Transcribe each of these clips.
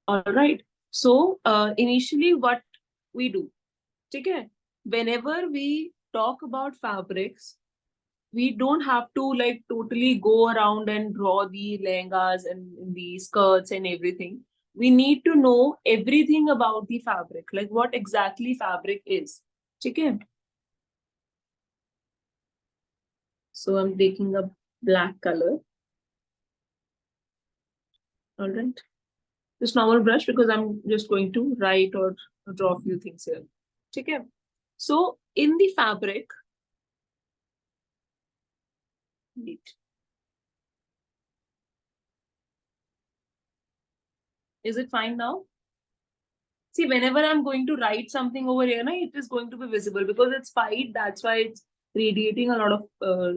All right. So initially what we do, okay, whenever we talk about fabrics, we don't have to like totally go around and draw the lehengas and the skirts and everything. We need to know everything about the fabric, like what exactly fabric is. Okay. So I'm taking a black color. All right. Just normal brush because I'm just going to write or draw a few things here. Okay. So in the fabric, wait, is it fine now? See, whenever I'm going to write something over here, it is going to be visible because it's white. That's why it's radiating a lot of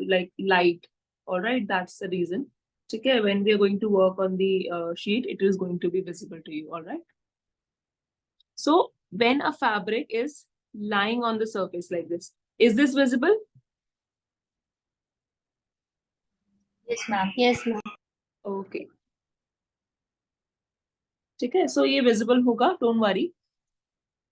like light. All right, that's the reason. Okay, when we are going to work on the sheet, it is going to be visible to you. All right. So when a fabric is lying on the surface like this, is this visible? Yes, ma'am. Yes, ma'am. Okay. Okay, so ये visible होगा. Don't worry.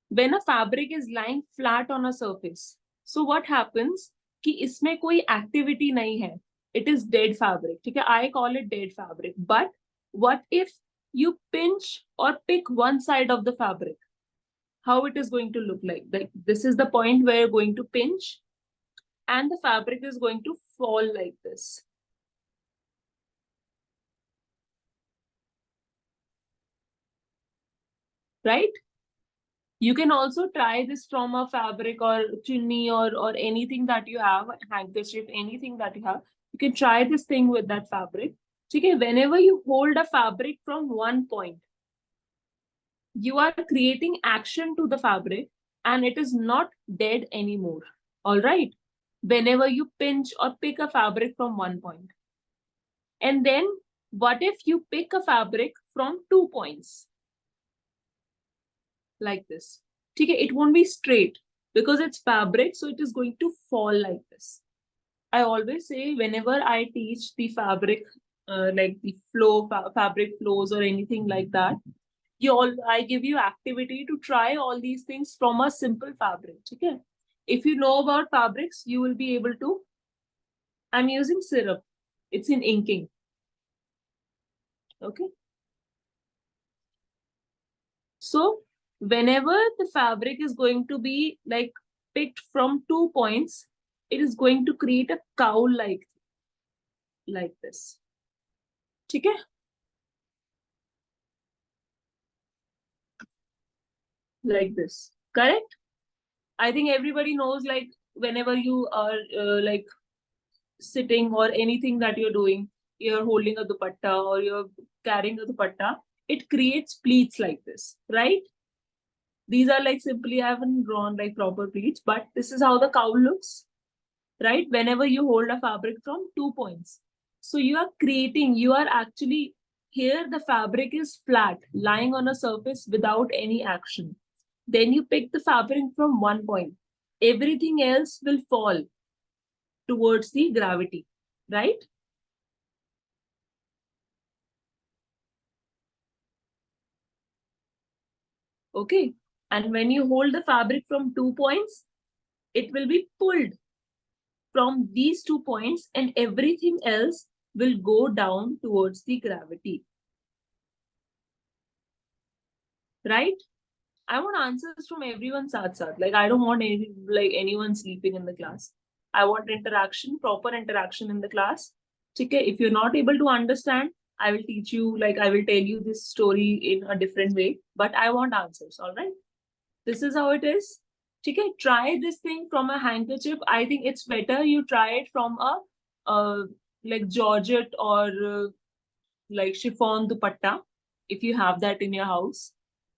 When a fabric is lying flat on a surface, so what happens कि इसमें कोई activity नहीं है. It is dead fabric. ठीक है, I call it dead fabric. But what if you pinch or pick one side of the fabric? How it is going to look like? Like this is the point where you're going to pinch, and the fabric is going to fall like this, right? You can also try this from a fabric or chunni or anything that you have, handkerchief, anything that you have. You can try this thing with that fabric. Okay, whenever you hold a fabric from one point, you are creating action to the fabric and it is not dead anymore. All right. Whenever you pinch or pick a fabric from one point. And then what if you pick a fabric from 2 points? Like this. Okay, it won't be straight because it's fabric, so it is going to fall like this. I always say whenever I teach the fabric, like the fabric flows or anything like that, I give you activity to try all these things from a simple fabric. Okay, if you know about fabrics, you will be able to. I'm using syrup. It's in inking. Okay. So whenever the fabric is going to be like picked from 2 points, it is going to create a cowl like this. Okay? Like this. Correct? I think everybody knows like whenever you are like sitting or anything that you're doing, you're holding a dupatta or you're carrying a dupatta, it creates pleats like this, right? These are like simply, I haven't drawn like proper pleats, but this is how the cowl looks, right? Whenever you hold a fabric from 2 points. So you are actually, here the fabric is flat, lying on a surface without any action. Then you pick the fabric from one point. Everything else will fall towards the gravity, right? Okay. And when you hold the fabric from 2 points, it will be pulled from these 2 points and everything else will go down towards the gravity, right? I want answers from everyone saath. Like I don't want anyone sleeping in the class. I want interaction, proper interaction in the class. Okay, if you're not able to understand, I will teach you, like I will tell you this story in a different way, but I want answers, all right? This is how it is. Okay, try this thing from a handkerchief. I think it's better you try it from a like Georgette or like chiffon dupatta if you have that in your house.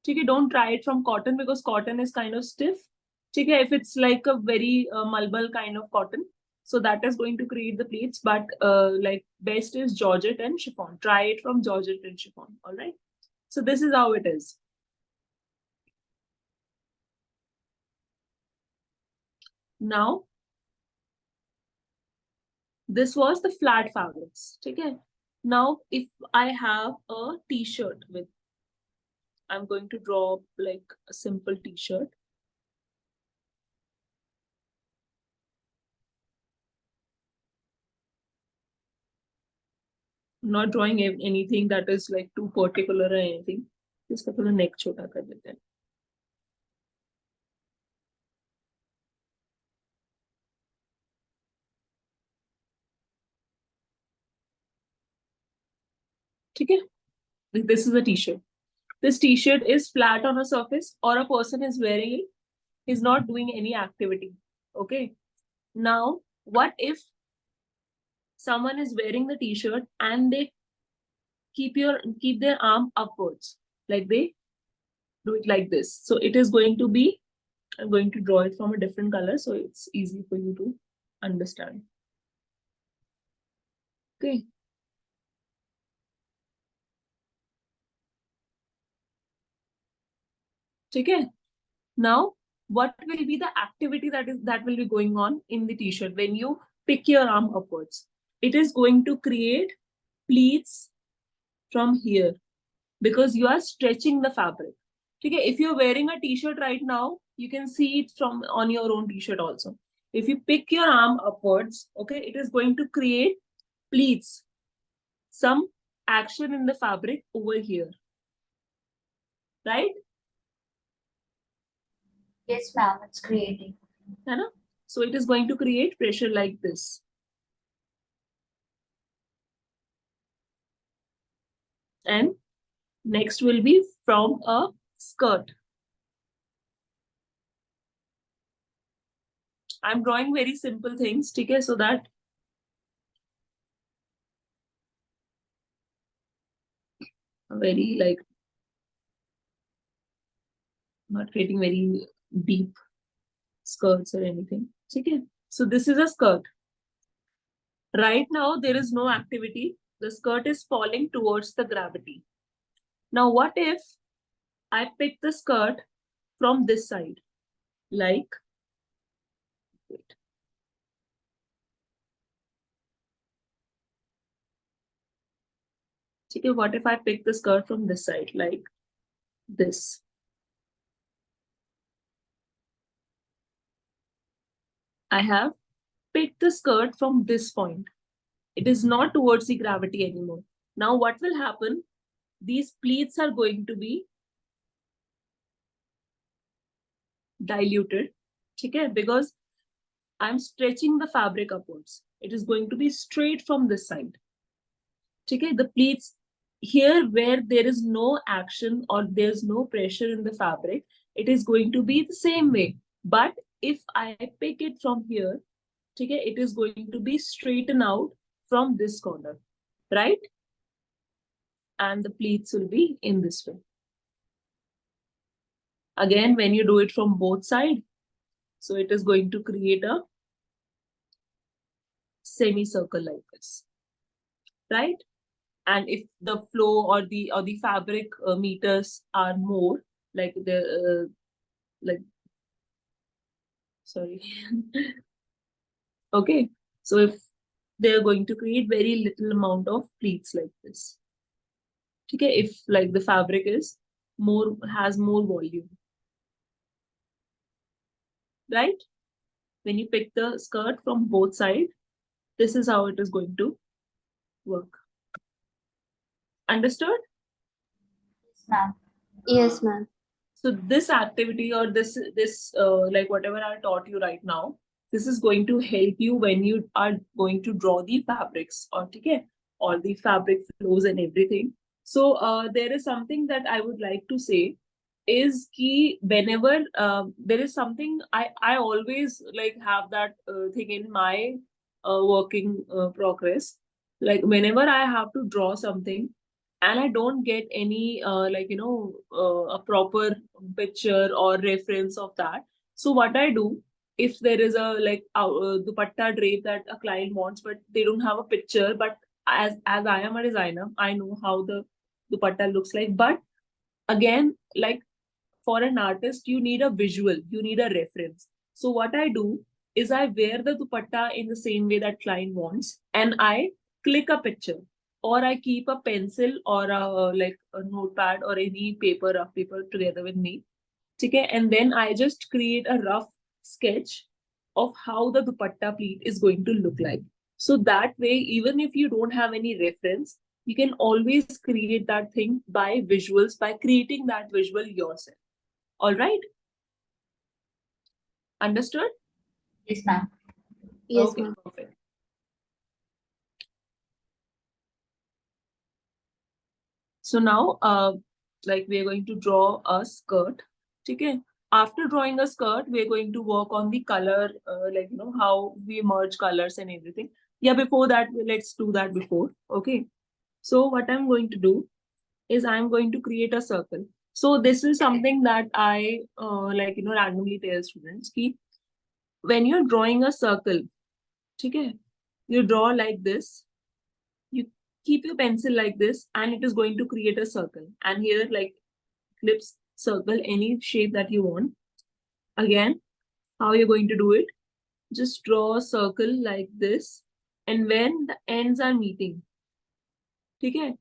Okay, don't try it from cotton because cotton is kind of stiff. Okay, if it's like a very malbal kind of cotton, so that is going to create the pleats. But like best is Georgette and chiffon. Try it from Georgette and chiffon. All right. So this is how it is. Now, this was the flat fabrics. Okay. Now, if I have a t-shirt with I'm going to draw like a simple t-shirt. I'm not drawing anything that is like too particular or anything. Just a neck chota kar dete hain. Okay, this is a t-shirt. This t-shirt is flat on a surface, or a person is wearing it, is not doing any activity. Okay, now what if someone is wearing the t-shirt and they keep their arm upwards, like they do it like this? So it is going to be, I'm going to draw it from a different color so it's easy for you to understand. Okay. Okay. Now, what will be the activity that will be going on in the t-shirt when you pick your arm upwards? It is going to create pleats from here because you are stretching the fabric. Okay, if you're wearing a t-shirt right now, you can see it from on your own t-shirt also. If you pick your arm upwards, okay, it is going to create pleats, some action in the fabric over here, right? Yes, ma'am. It's creating. So it is going to create pressure like this. And next will be from a skirt. I'm drawing very simple things, okay, so that very like not creating very deep skirts or anything. Okay, so this is a skirt. Right now, there is no activity. The skirt is falling towards the gravity. Now, what if I pick the skirt from this side? Like, wait. Okay, what if I pick the skirt from this side? Like this. I have picked the skirt from this point. It is not towards the gravity anymore. Now, what will happen? These pleats are going to be diluted, okay, because I'm stretching the fabric upwards. It is going to be straight from this side. Okay, the pleats here where there is no action or there's no pressure in the fabric, it is going to be the same way. But if I pick it from here, okay, it is going to be straightened out from this corner, right? And the pleats will be in this way. Again, when you do it from both sides, so it is going to create a semicircle like this, right? And if the flow or the fabric meters are more, like the like, sorry, okay. So if they are going to create very little amount of pleats like this, okay, if like the fabric is more, has more volume, right? When you pick the skirt from both sides, this is how it is going to work. Understood? Yes, ma'am. Yes, ma'am. So this activity or this like whatever I taught you right now, this is going to help you when you are going to draw the fabrics or okay, all the fabric flows and everything. So there is something that I would like to say is key whenever there is something I always like have that thing in my working progress. Like whenever I have to draw something and I don't get any like a proper picture or reference of that. So what I do, if there is a like dupatta drape that a client wants, but they don't have a picture, but as I am a designer, I know how the dupatta looks like. But again, like for an artist, you need a visual, you need a reference. So what I do is I wear the dupatta in the same way that client wants, and I click a picture. or I keep a pencil or like a notepad or any paper, rough paper together with me. Okay, and then I just create a rough sketch of how the dupatta pleat is going to look like. So that way, even if you don't have any reference, you can always create that thing by visuals, by creating that visual yourself. All right? Understood? Yes, ma'am. Yes, Okay, ma'am. perfect. So now, like we are going to draw a skirt. Okay. After drawing a skirt, we're going to work on the color, like how we merge colors and everything. Yeah, before that, let's do that before. Okay. So what I'm going to do is I'm going to create a circle. So this is something that I randomly tell students. Ki when you're drawing a circle, okay, you draw like this. You keep your pencil like this, and it is going to create a circle. And here, like ellipse, circle, any shape that you want. Again, how you're going to do it? Just draw a circle like this, and when the ends are meeting, okay,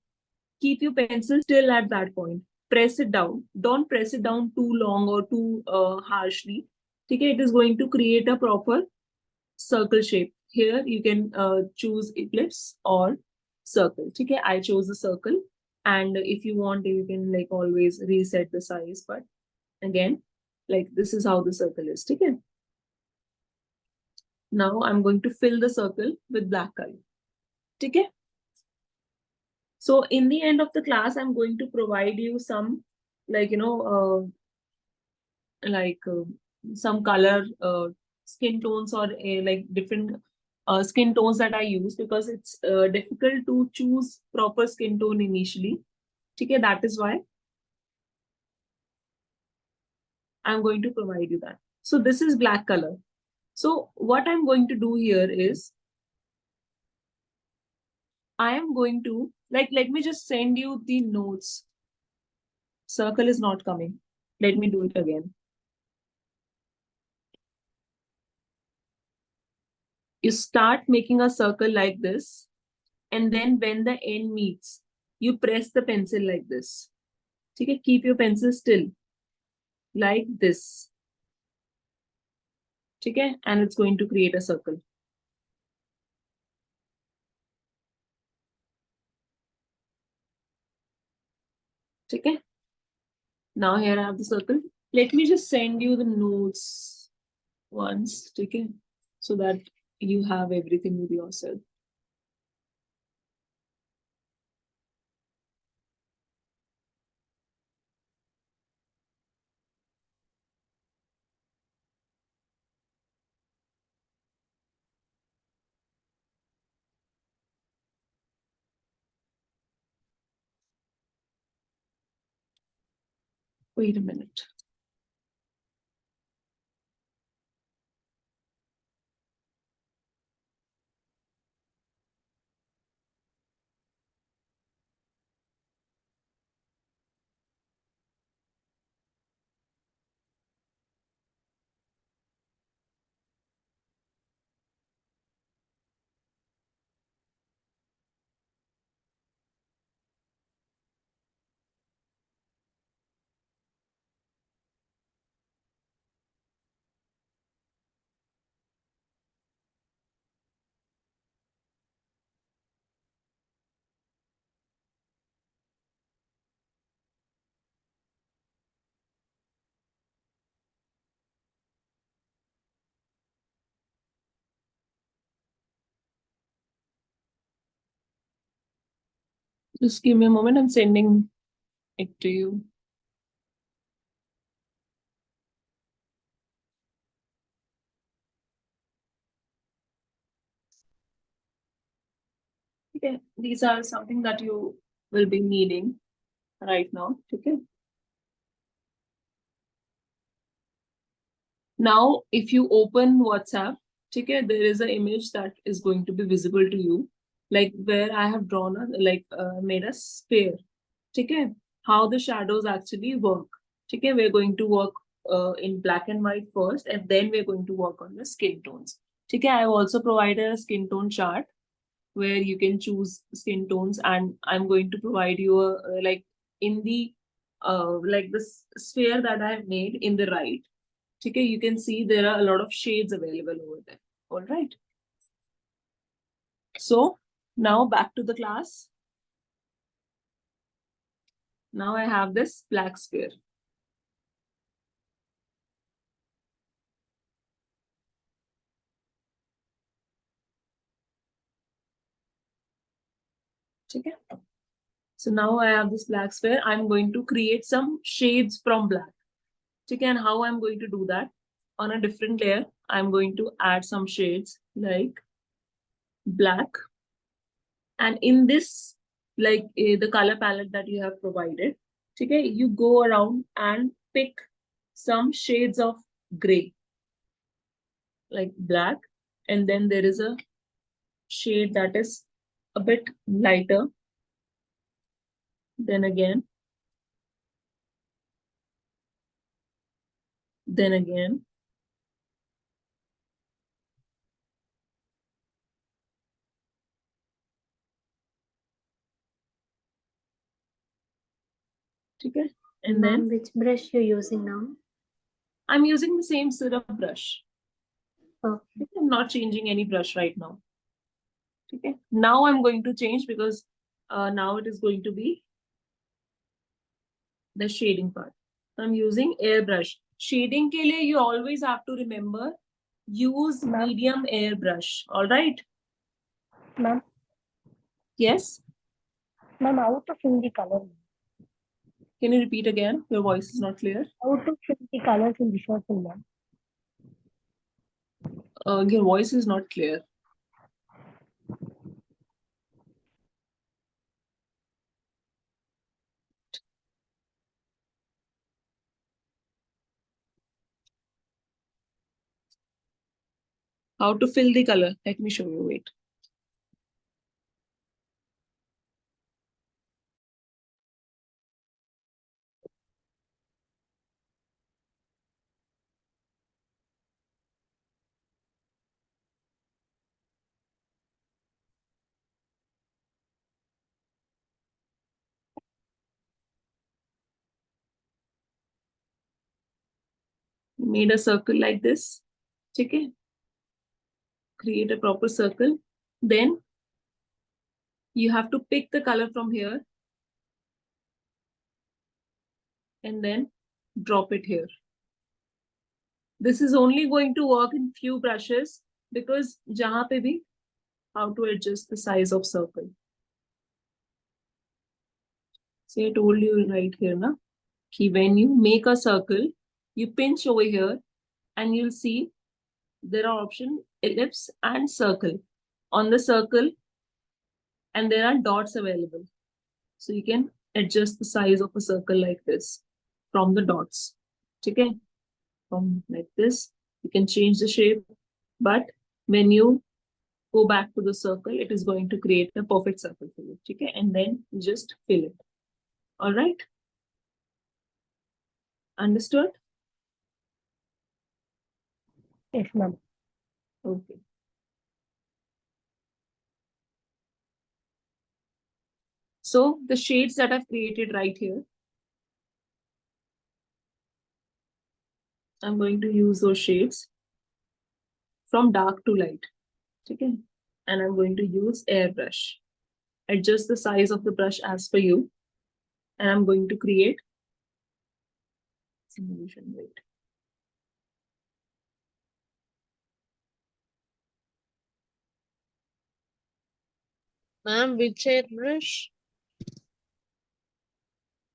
keep your pencil still at that point. Press it down. Don't press it down too long or too harshly. Okay, it is going to create a proper circle shape. Here you can choose ellipse or circle. Okay, I chose the circle, and if you want, you can like always reset the size. But again, like this is how the circle is. Okay. Now I'm going to fill the circle with black color. Okay. So in the end of the class, I'm going to provide you some like like some color skin tones or like different skin tones that I use, because it's difficult to choose proper skin tone initially. Okay, that is why I'm going to provide you that. So this is black color. So what I'm going to do here is I am going to let me just send you the notes. Circle is not coming. Let me do it again. You start making a circle like this, and then when the end meets, you press the pencil like this. Okay, keep your pencil still like this. Okay, and it's going to create a circle. Okay, now here I have the circle. Let me just send you the notes once, okay, so that you have everything with yourself. Wait a minute. Just give me a moment. I'm sending it to you. Okay, these are something that you will be needing right now. Okay. Now, if you open WhatsApp, okay, there is an image that is going to be visible to you, like where I have drawn made a sphere. Okay, how the shadows actually work. Okay, we're going to work in black and white first, and then we're going to work on the skin tones. Okay, I have also provided a skin tone chart. where you can choose skin tones, and I'm going to provide you a like in the like this sphere that I have made in the right. Okay, you can see there are a lot of shades available over there. All right. So now back to the class. Now I have this black sphere. Okay. So now I have this black sphere. I'm going to create some shades from black. Okay, and how I'm going to do that? On a different layer, I'm going to add some shades like black. And in this, like the color palette that you have provided, okay, you go around and pick some shades of gray, like black. And then there is a shade that is a bit lighter. Then again, then again. Okay. And then which brush you're using now? I'm using the same syrup brush. Okay. I'm not changing any brush right now. Okay. Now I'm going to change because now it is going to be the shading part. I'm using airbrush. Shading ke liye you always have to remember, use medium airbrush. All right. Ma'am, Yes. ma'am, how to fill the color? Can you repeat again? Your voice is not clear. How to fill the colors in the circle, ma'am? Your voice is not clear. How to fill the color? Let me show you. Wait. Made a circle like this. Okay. Create a proper circle. Then you have to pick the color from here and then drop it here. This is only going to work in few brushes because jahan pe bhi, how to adjust the size of circle. See, I told you right here, na, ki when you make a circle, you pinch over here and you'll see there are options ellipse and circle. On the circle, and there are dots available. So you can adjust the size of a circle like this from the dots. Okay? From like this, you can change the shape, but when you go back to the circle, it is going to create a perfect circle for you. Okay? And then you just fill it. All right? Understood? Yes, ma'am. Okay. So the shades that I've created right here, I'm going to use those shades from dark to light. Okay? And I'm going to use airbrush. Adjust the size of the brush as per you. And I'm going to create simulation. Wait. Ma'am, which airbrush?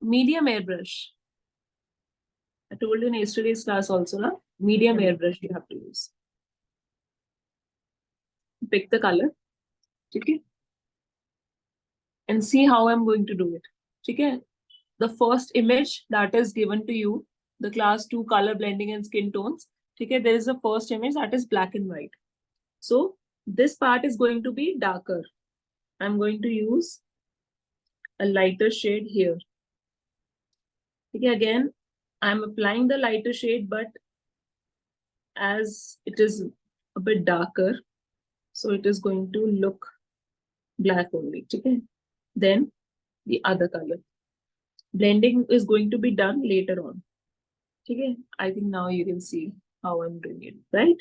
Medium airbrush. I told you in yesterday's class also, na? Medium airbrush you have to use. Pick the color. Okay? And see how I'm going to do it. Okay? The first image that is given to you, the class 2 color blending and skin tones. Okay? There is a first image that is black and white. So this part is going to be darker. I'm going to use a lighter shade here. Okay, again, I'm applying the lighter shade, but as it is a bit darker, so it is going to look black only. Okay, then the other color. Blending is going to be done later on. Okay, I think now you can see how I'm doing it, right?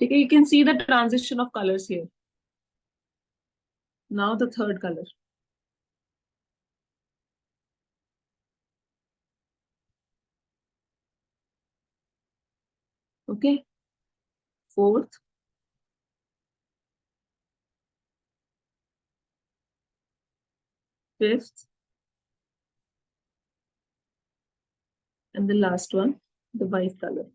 Okay, you can see the transition of colors here. Now the third color. Okay, fourth, fifth, and the last one, the white color,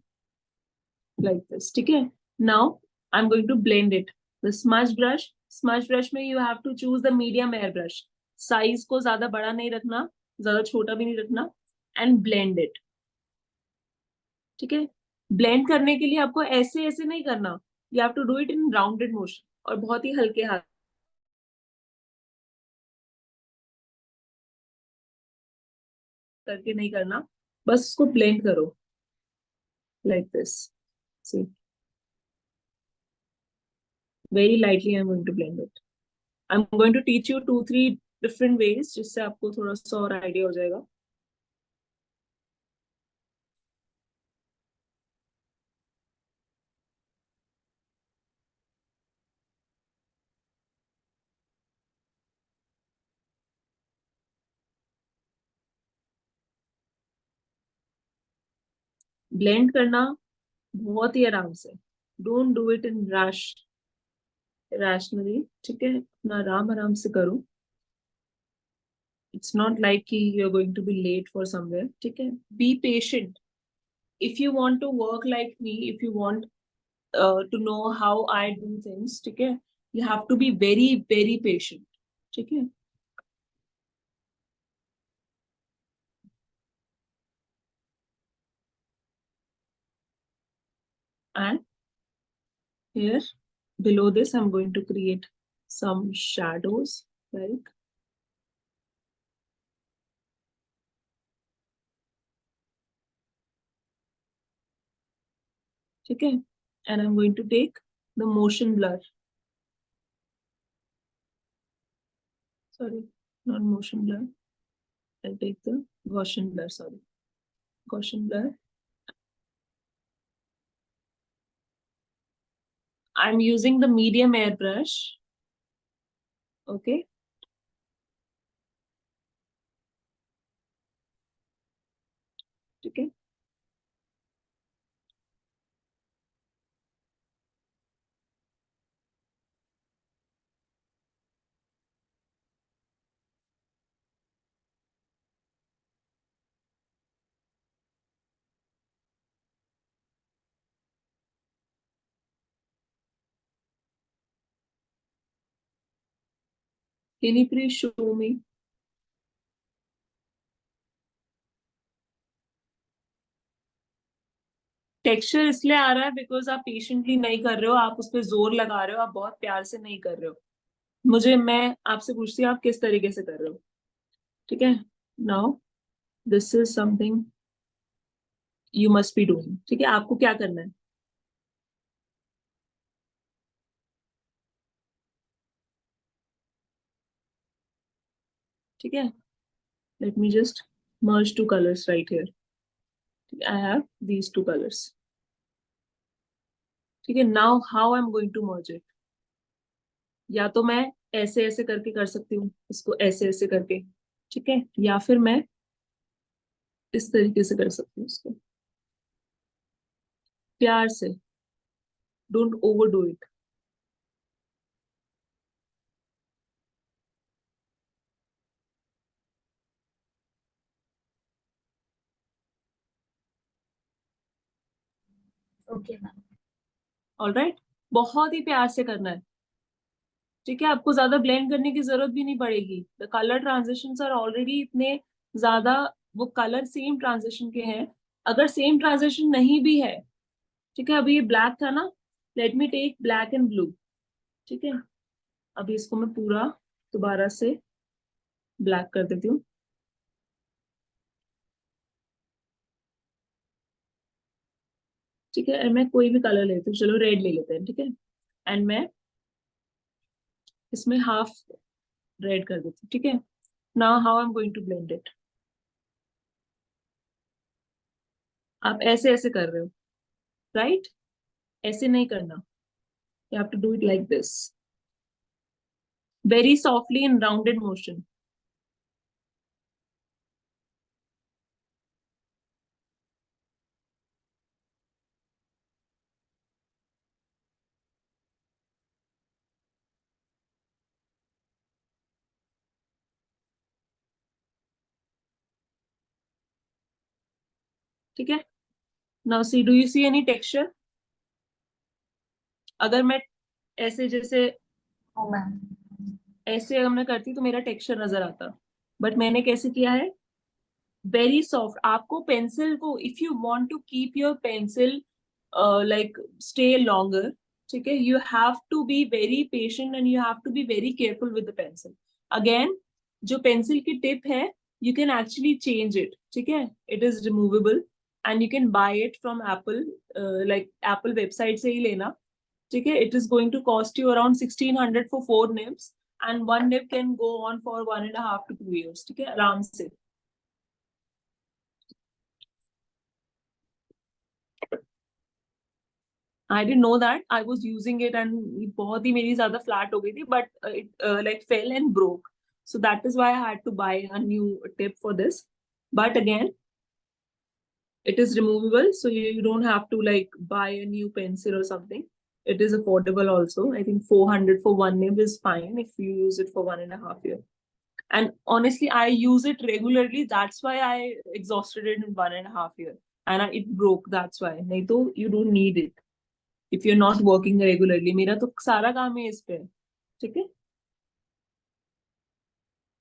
like this. Okay, now I'm going to blend it. The smudge brush में you have to choose the medium airbrush. Size को ज़्यादा बड़ा नहीं रखना, ज़्यादा छोटा भी नहीं रखना, and blend it. ठीक है, ब्लेंड करने के लिए आपको ऐसे ऐसे नहीं करना, you have to do it in rounded motion और बहुत ही हल्के हाथ करके नहीं करना, बस उसको ब्लेंड करो like this. See, very lightly I am going to blend it. I am going to teach you 2-3 different ways, जिससे आपको थोड़ा सा और आइडिया हो जाएगा. ब्लेंड करना बहुत ही आराम से, don't do it in rationally. ठीक है, अपना आराम आराम से करो. It's not like you're going to be late for somewhere. ठीक है, be patient. If you want to work like me, if you want to know how I do things, ठीक है, you have to be very very patient. ठीक है, and here below this I'm going to create some shadows, like ठीक है, and I'm going to take the motion blur. Sorry, not motion blur. I'll take the Gaussian blur. Sorry, Gaussian blur. I'm using the medium airbrush. Okay. Okay. Can you please show me? Texture इसलिए आ रहा है because आप patiently नहीं कर रहे हो, आप उस पर जोर लगा रहे हो, आप बहुत प्यार से नहीं कर रहे हो. मैं आपसे पूछती हूँ आप किस तरीके से कर रहे हो. ठीक है, now this is something you must be doing. ठीक है, आपको क्या करना है. ठीक है, let me just merge two colors right here. I have these two colors. ठीक है, now how I'm going to merge it. या तो मैं ऐसे ऐसे करके कर सकती हूँ इसको, ऐसे ऐसे करके. ठीक है, या फिर मैं इस तरीके से कर सकती हूँ इसको, प्यार से. Don't overdo it. Okay, ma'am. Alright, बहुत ही प्यार से करना है. ठीक है, आपको ज्यादा ब्लेंड करने की जरूरत भी नहीं पड़ेगी. The colour transitions are already इतने ज्यादा, वो कलर सेम ट्रांजिशन के हैं. अगर सेम ट्रांजिशन नहीं भी है, ठीक है, अभी ये ब्लैक था ना, let me take black and blue. ठीक है, अभी इसको मैं पूरा दोबारा से ब्लैक कर देती हूँ। ठीक है, मैं कोई भी कलर लेती हूँ, चलो रेड ले लेते हैं, ठीक है। एंड मैं इसमें हाफ रेड कर देती हूँ, ठीक है। Now how I am going to blend it. आप ऐसे ऐसे कर रहे हो, राइट? ऐसे नहीं करना, you have to do it like this, very softly in rounded motion. ठीक है, now see, do you see any texture? अगर मैं ऐसे जैसे Oh, ma'am. ऐसे अगर मैं करती तो मेरा टेक्सचर नजर आता, बट मैंने कैसे किया है, वेरी सॉफ्ट। आपको पेंसिल को, if you want to keep your pencil like stay longer, ठीक है, you have to be very patient and you have to be very careful with the pencil. Again, जो pencil की tip है, you can actually change it, ठीक है, it is removable and you can buy it from Apple, like Apple website से ही लेना, ठीक है। It is going to cost you around 1600 for 4 nibs, and 1 nib can go on for 1.5 to 2 years, ठीक है, आराम से। I didn't know that. I was using it and बहुत ही मेरी ज़्यादा flat हो गई थी, but it like fell and broke. So that is why I had to buy a new tip for this. But again, it is removable, so you don't have to like buy a new pencil or something. It is affordable also. I think 400 for 1 nib is fine if you use it for 1.5 year. And honestly, I use it regularly. That's why I exhausted it in 1.5 year. And it broke. That's why. नहीं तो you don't need it if you're not working regularly. मेरा तो सारा काम है इस पे, ठीक है।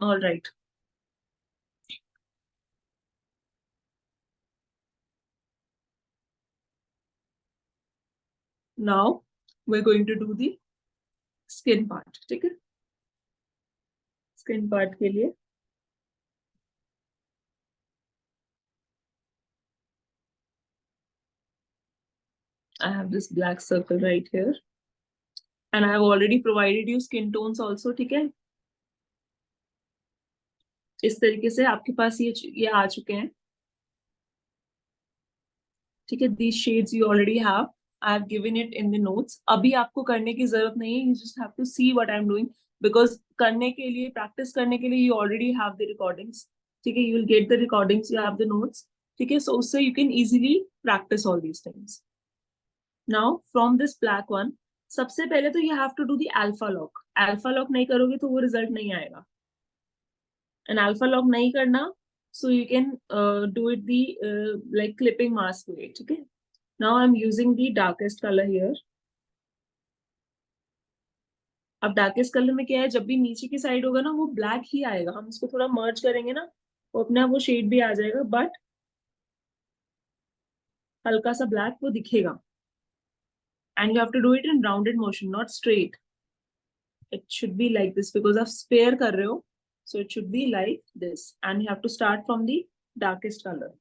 All right. Now we're going to do the skin part, ठीक है। Skin part के लिए I have this black circle right here, and I have already provided you skin tones also, ठीक है। इस तरीके से आपके पास ये आ चुके हैं, ठीक है। These shades you already have. I have given it in the notes. अभी आपको करने की जरूरत नहीं है, you just have to see what I'm doing, because करने के लिए, practice करने के लिए you already have the recordings, ठीक है। You will get the recordings, you have the notes, ठीक है। So उससे you can easily practice all these things. Now from this black one, सबसे पहले तो you have to do the alpha lock. Alpha lock नहीं करोगे तो वो result नहीं आएगा। And alpha lock नहीं करना, so you can do it the like clipping mask way, ठीक है। Now I'm using the darkest color here. अब डार्केस्ट कलर में क्या है, जब भी नीचे की साइड होगा ना वो ब्लैक ही आएगा, हम इसको थोड़ा मर्ज करेंगे ना वो अपने आप वो शेड भी आ जाएगा, बट हल्का सा ब्लैक वो दिखेगा। And you have to do it in rounded motion, not straight. It should be like this because आप स्पेयर कर रहे हो, so it should be like this and you have to start from the darkest colour.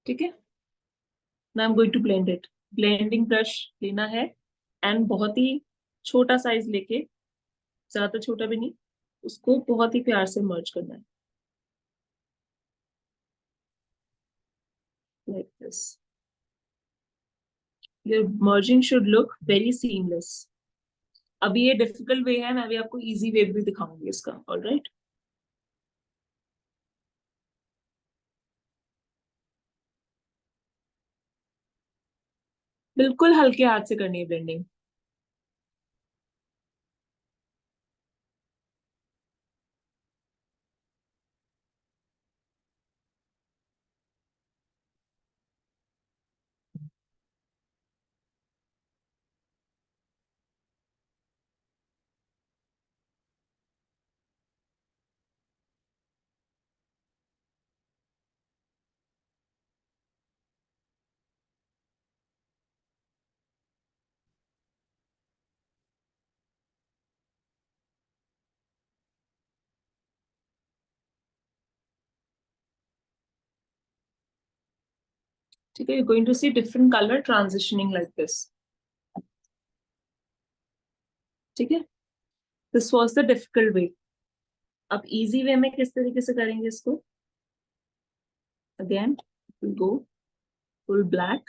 ठीक है, now I am going to blend it. Blending brush लेना है and बहुत ही छोटा साइज लेके, ज्यादा छोटा भी नहीं, उसको बहुत ही प्यार से मर्ज करना है, like this. Your merging should look very seamless. अभी ये डिफिकल्ट वे है, मैं अभी आपको इजी वे भी दिखाऊंगी इसका. ऑलराइट, बिल्कुल हल्के हाथ से करनी है ब्लेंडिंग. ठीक है, you're going to see different color transitioning like this. ठीक है, this was the difficult way. अब easy way में किस तरीके से करेंगे इसको? Again, we'll go full black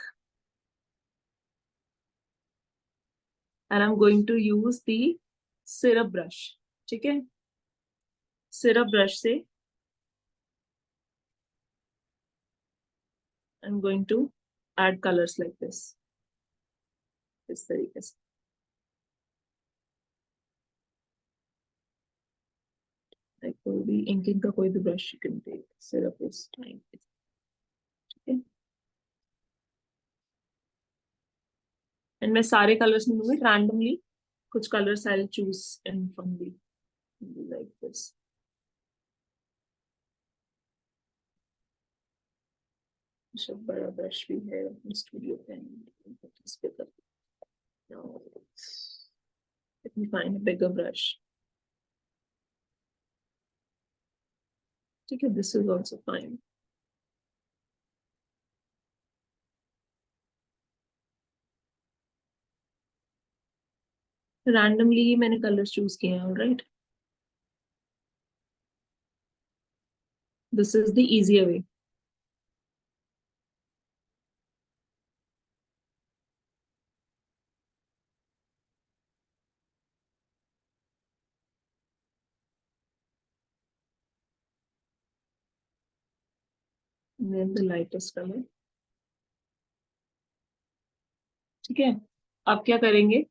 and I'm going to use the syrup brush. ठीक है, syrup brush से I'm going to add colors like this. इस तरीके से. Like कोई भी inking का कोई भी brush you can take. Syrup is fine. Okay. And मैं सारे colors नहीं लूंगी, randomly कुछ colors I'll choose in from the like this. सब बड़ा ब्रश भी है अपने studio pen. Now, let me find a bigger brush. ठीक है, this is also fine. Randomly ही मैंने colors choose किए हैं, alright? This is the easier way. And then the lightest color. ठीक है, अब क्या करेंगे?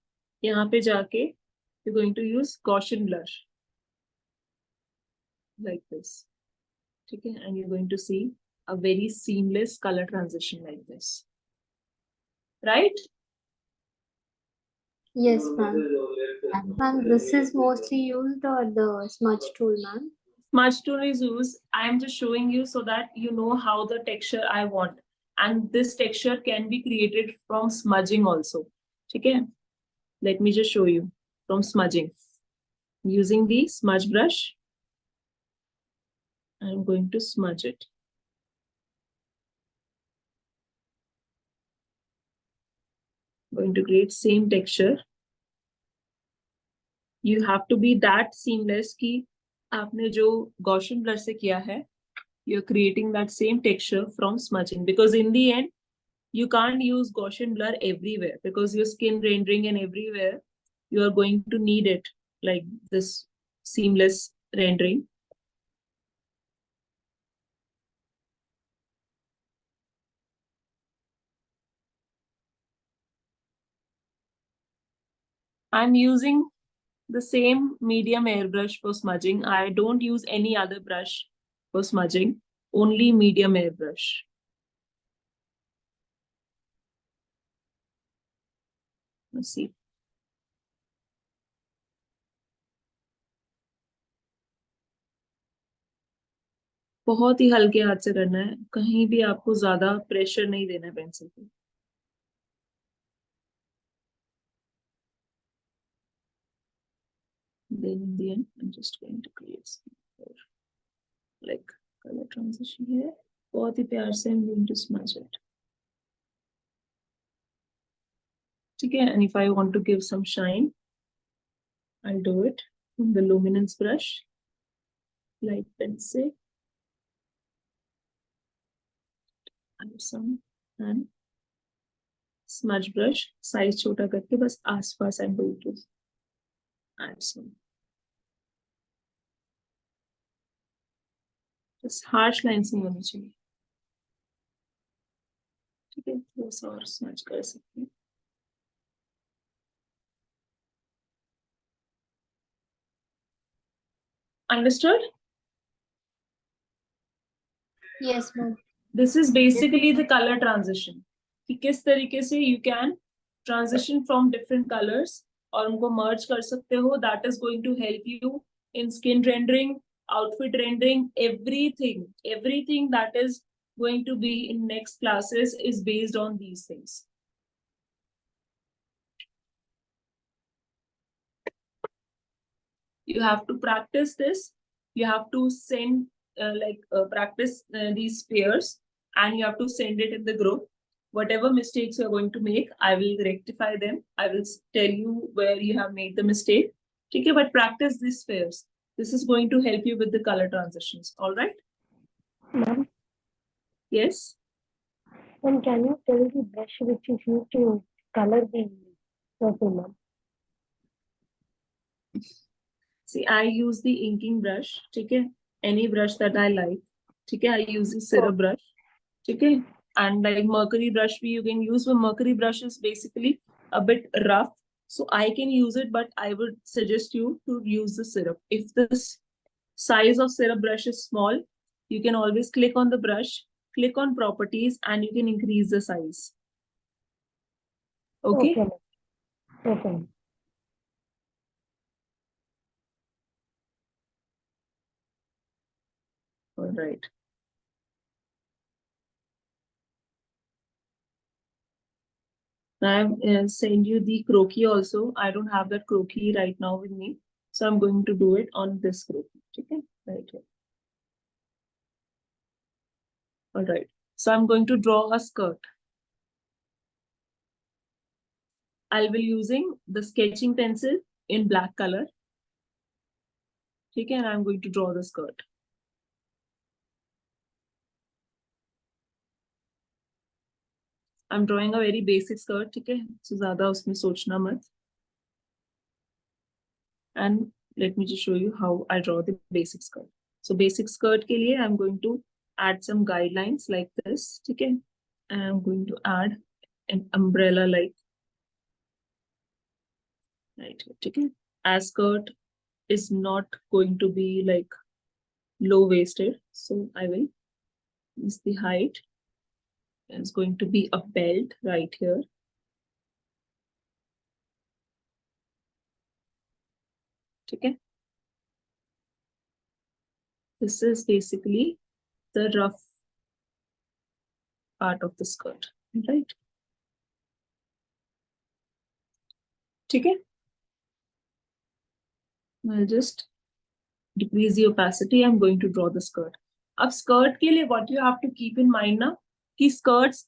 यहाँ पे जाके you're going to use Gaussian blur like this. ठीक है, and you're going to see a very seamless color transition like this, right? Yes, ma'am. Ma'am, this is mostly used or the smudge tool, ma'am? Smudge tool is used. I am just showing you so that you know how the texture I want. And this texture can be created from smudging also. Okay? Let me just show you from smudging. Using the smudge brush, I'm going to smudge it. Going to create same texture. You have to be that seamless कि आपने जो Gaussian blur से किया है, you're creating that same texture from smudging, because in the end you can't use Gaussian blur everywhere because your skin rendering and everywhere you are going to need it like this seamless rendering. I'm using the same medium airbrush for smudging. I don't use any other brush for smudging, only medium airbrush. Let's see. बहुत ही हल्के हाथ से करना है, कहीं भी आपको ज्यादा प्रेशर नहीं देना है पेंसिल पे. Then in the end, I'm just going to create some more, like color transition here. बहुत ही प्यार से I'm going to smudge it. ठीक है, and if I want to give some shine, I'll do it from the luminance brush. light pencil and some and smudge brush size छोटा करके बस आसपास I'm going to add some. Just harsh lines नहीं होनी चाहिए. ठीक है, थोड़ा सा और smudge कर सकते हैं. Understood? Yes, ma'am. This is basically the color transition. कि किस तरीके से you can transition from different colors और उनको merge कर सकते हो. That is going to help you in skin rendering, outfit rendering, everything. Everything that is going to be in next classes is based on these things. You have to practice this. You have to send practice these pairs and you have to send it in the group. Whatever mistakes you're going to make, I will rectify them. I will tell you where you have made the mistake. Okay, but practice these pairs. This is going to help you with the color transitions. All right? Ma'am, Yes. ma'am, can you tell the brush which is used to color the purple, ma'am? See, I use the inking brush. Okay, any brush that I like. Okay, I use the syrup brush. Okay, and like mercury brush you can use, but mercury brush is basically a bit rough, so I can use it, but I would suggest you to use the syrup. If the size of syrup brush is small, you can always click on the brush, click on properties, and you can increase the size. Okay, Okay, ma'am. Okay, ma'am. all right. I send you the croquis also. I don't have that croquis right now with me, so I'm going to do it on this croquis. Okay, right here. All right. So I'm going to draw a skirt. I'll be using the sketching pencil in black color. Okay, and I'm going to draw the skirt. I'm drawing a very basic skirt. Okay, so ज़्यादा उसमें सोचना मत. And let me just show you how I draw the basic skirt. So basic skirt के लिए I'm going to add some guidelines like this. Okay, and I'm going to add an umbrella like right here. Okay, as skirt is not going to be like low waisted, so I will use the height. It's going to be a belt right here. Okay. This is basically the rough part of the skirt, right? Okay. I'll just decrease the opacity. I'm going to draw the skirt. Ab skirt ke liye what you have to keep in mind na, ki skirts,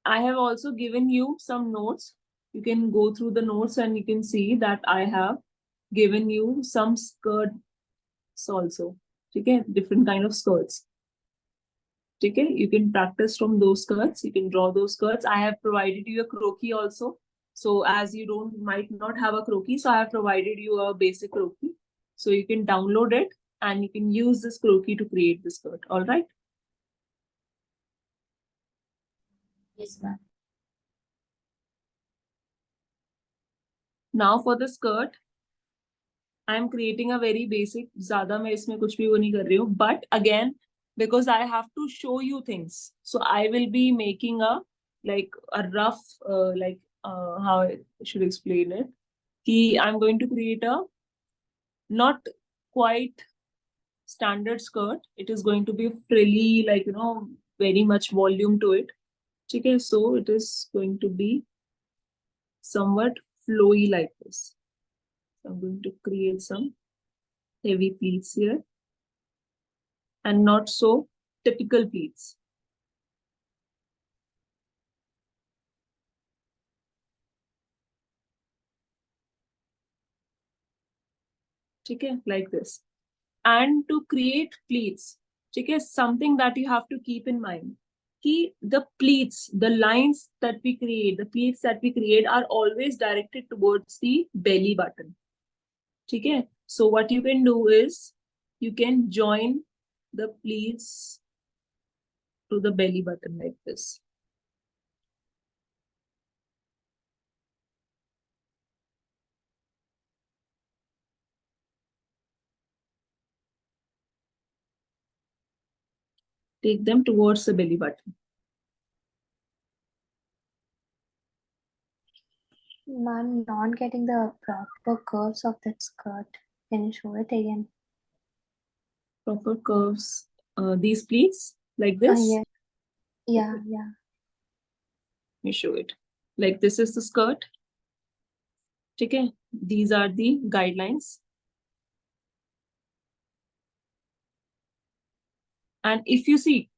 I have also given you some notes. You can go through the notes and you can see that I have given you some skirts also. Okay, different kind of skirts. Okay, you can practice from those skirts. You can draw those skirts. I have provided you a croquis also. So as you might not have a croquis, so I have provided you a basic croquis. So you can download it and you can use this croquis to create the skirt. All right. Yes, ma'am. Now for the skirt, I am creating a very basic. ज़्यादा मैं इसमें कुछ भी वो नहीं कर रही हूँ. But again, because I have to show you things, so I will be making a rough how I should explain it. Ki I'm going to create a not quite standard skirt. It is going to be frilly, very much volume to it. Okay, so it is going to be somewhat flowy like this. So I'm going to create some heavy pleats here and not so typical pleats. Okay, like this. and to create pleats. Okay, something that you have to keep in mind. The pleats, the lines that we create, the pleats that we create are always directed towards the belly button. Okay, so what you can do is you can join the pleats to the belly button like this. Take them towards the belly button. I'm not getting the proper curves of that skirt. Can you show it again? Proper curves. These pleats like this. Yeah. Yeah, yeah. Let me show it. Like this is the skirt. Okay, these are the guidelines. And if you see,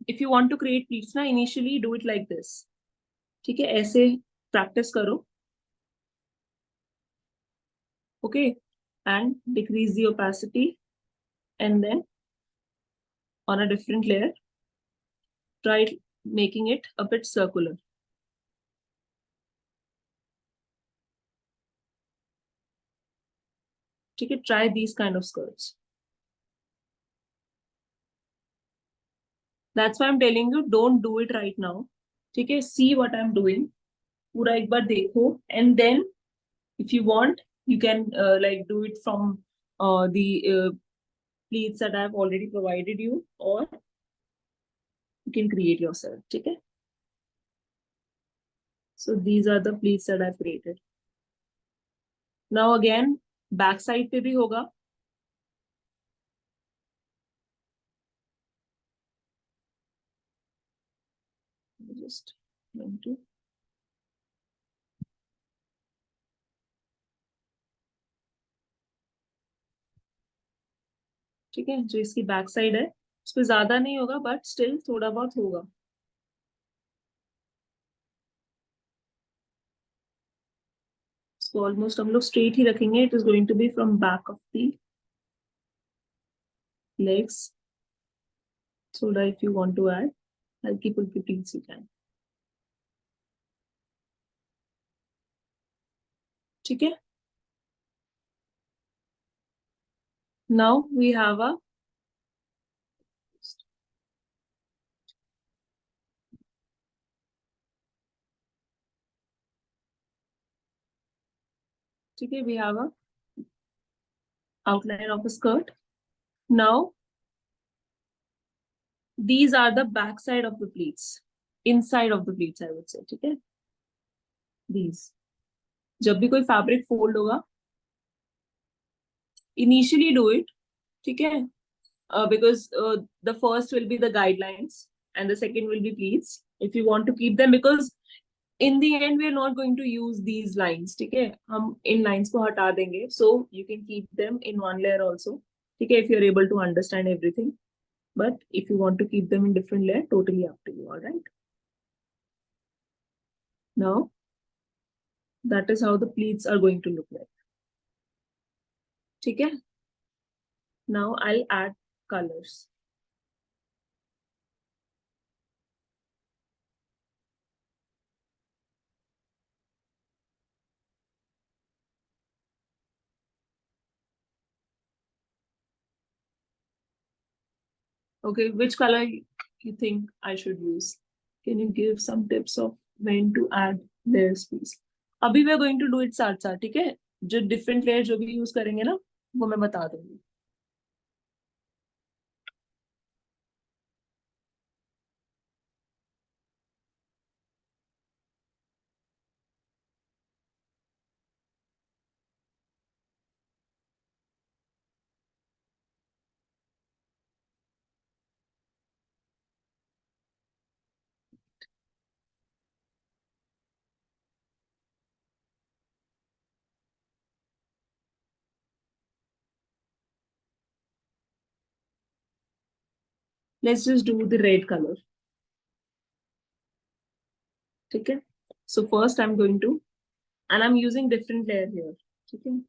if you want to create pleats, na, initially do it like this. ठीक है, ऐसे practice करो. Okay, and decrease the opacity, and then on a different layer, try making it a bit circular. Okay, try these kind of skirts. That's why I'm telling you, don't do it right now. Okay, see what I'm doing. पूरा एक बार देखो, and then if you want, you can like do it from the pleats that I've already provided you, or you can create yourself. Okay. So these are the pleats that I've created. Now again, back side पे भी होगा. Just going to. ठीक है, जो इसकी back side है उस पर ज्यादा नहीं होगा, बट स्टिल थोड़ा बहुत होगा. इसको ऑलमोस्ट हम लोग स्ट्रेट ही रखेंगे. It is going to be from back of the legs, so that if you want to add हल्की फुल्की pleats you can. ठीक है. Now we have a okay, we have a outline of a skirt. Now these are the back side of the pleats, inside of the pleats I would say. Okay, these जब भी कोई fabric fold होगा, initially do it. Okay, because the first will be the guidelines and the second will be pleats. If you want to keep them, because in the end we are not going to use these lines. Okay, हम इन lines को हटा देंगे, so you can keep them in one layer also. Okay, if you're able to understand everything, but if you want to keep them in different layer, totally up to you. All right. Now that is how the pleats are going to look like. Okay. Now I'll add colors. Okay, which color you think I should use? Can you give some tips of when to add layers, please? अभी we are going to do it साथ साथ, ठीक है? जो different layer जो भी use करेंगे ना, वो मैं बता दूंगी. Let's just do the red color. Okay. So first I'm going to, and I'm using different layer here. Okay.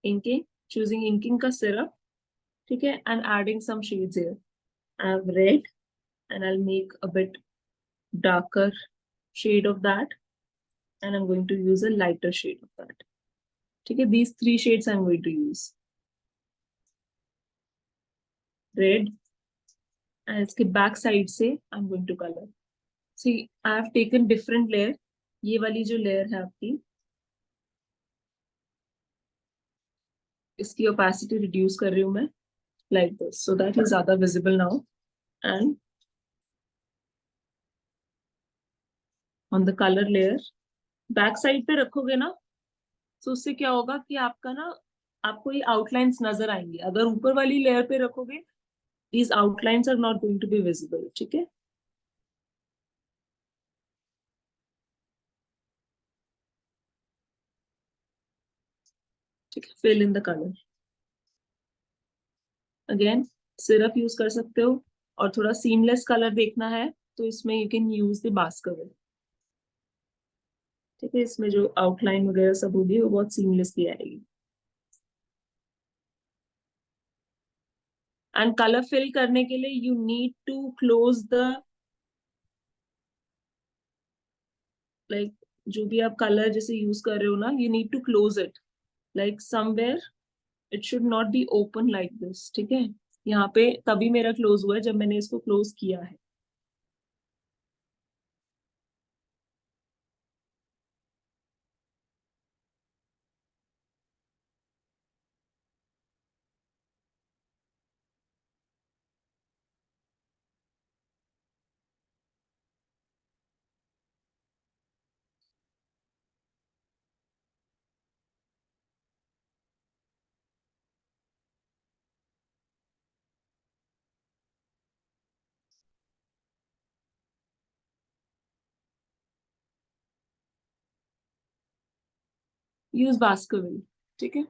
inking, choosing inking का syrup, ठीक है, and adding some shades here. I have red, and I'll make a bit darker shade of that, and I'm going to use a lighter shade of that. ठीक है, these three shades I'm going to use. Red, and इसके back side से I'm going to color. See, I have taken different layer. ये वाली जो layer है आपकी, इसकी opacity reduce कर रही हूँ मैं like this, so that is ज़्यादा visible now. And on the color layer, back side पे रखोगे ना, तो उससे क्या होगा कि आपका ना, आपको ये outlines नजर आएंगे. अगर ऊपर वाली layer पे रखोगे, these outlines are not going to be visible. ठीक है, ठीक है, fill in the color. Again, syrup use कर सकते हो, और थोड़ा seamless color देखना है तो इसमें you can use the Baskerville. ठीक है, इसमें जो outline वगैरह सब होगी वो बहुत seamlessly आएगी. And color fill करने के लिए you need to close the, like जो भी आप color जैसे यूज कर रहे हो ना, you need to close it. Like somewhere it should not be open like this. ठीक है, यहाँ पे तभी मेरा क्लोज हुआ है जब मैंने इसको क्लोज किया है. Use Baskerville. ठीक है,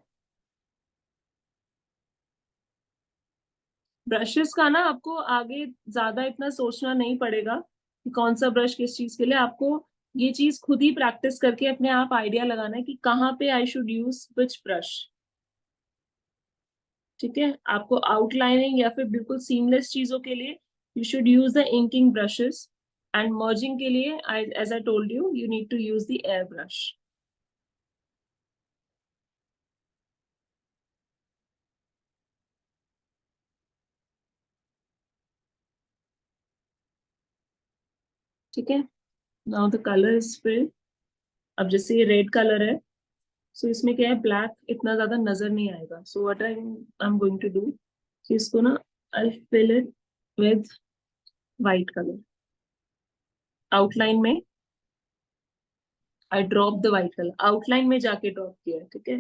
ब्रशेस का ना आपको आगे ज्यादा इतना सोचना नहीं पड़ेगा कि कौन सा ब्रश किस चीज के लिए. आपको ये चीज खुद ही प्रैक्टिस करके अपने आप आइडिया लगाना है कि कहाँ पे I should use which brush. ठीक है, आपको आउटलाइनिंग या फिर बिल्कुल सीमलेस चीजों के लिए you should use the inking brushes, and merging के लिए as I told you, you need to use the air brush. ठीक है, now the colour is filled. अब जैसे ये रेड कलर है, सो इसमें क्या है, ब्लैक इतना ज्यादा नजर नहीं आएगा. So what I am going to do, इसको ना I fill it with white colour. Outline में I drop the white colour, outline में जाके ड्रॉप किया है. ठीक है,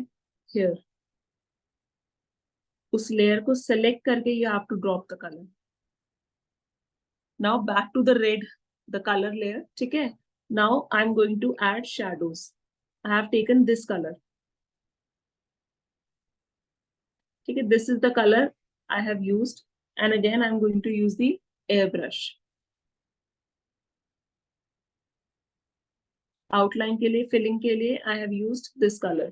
हियर उस लेयर को सेलेक्ट करके you have to drop the colour. Now back to the red, the colour layer. ठीक है, now I am going to add shadows. I have taken this colour. ठीक है, this is the color I have used, and again I'm going to use the airbrush. Outline के लिए, filling के लिए I have used this color.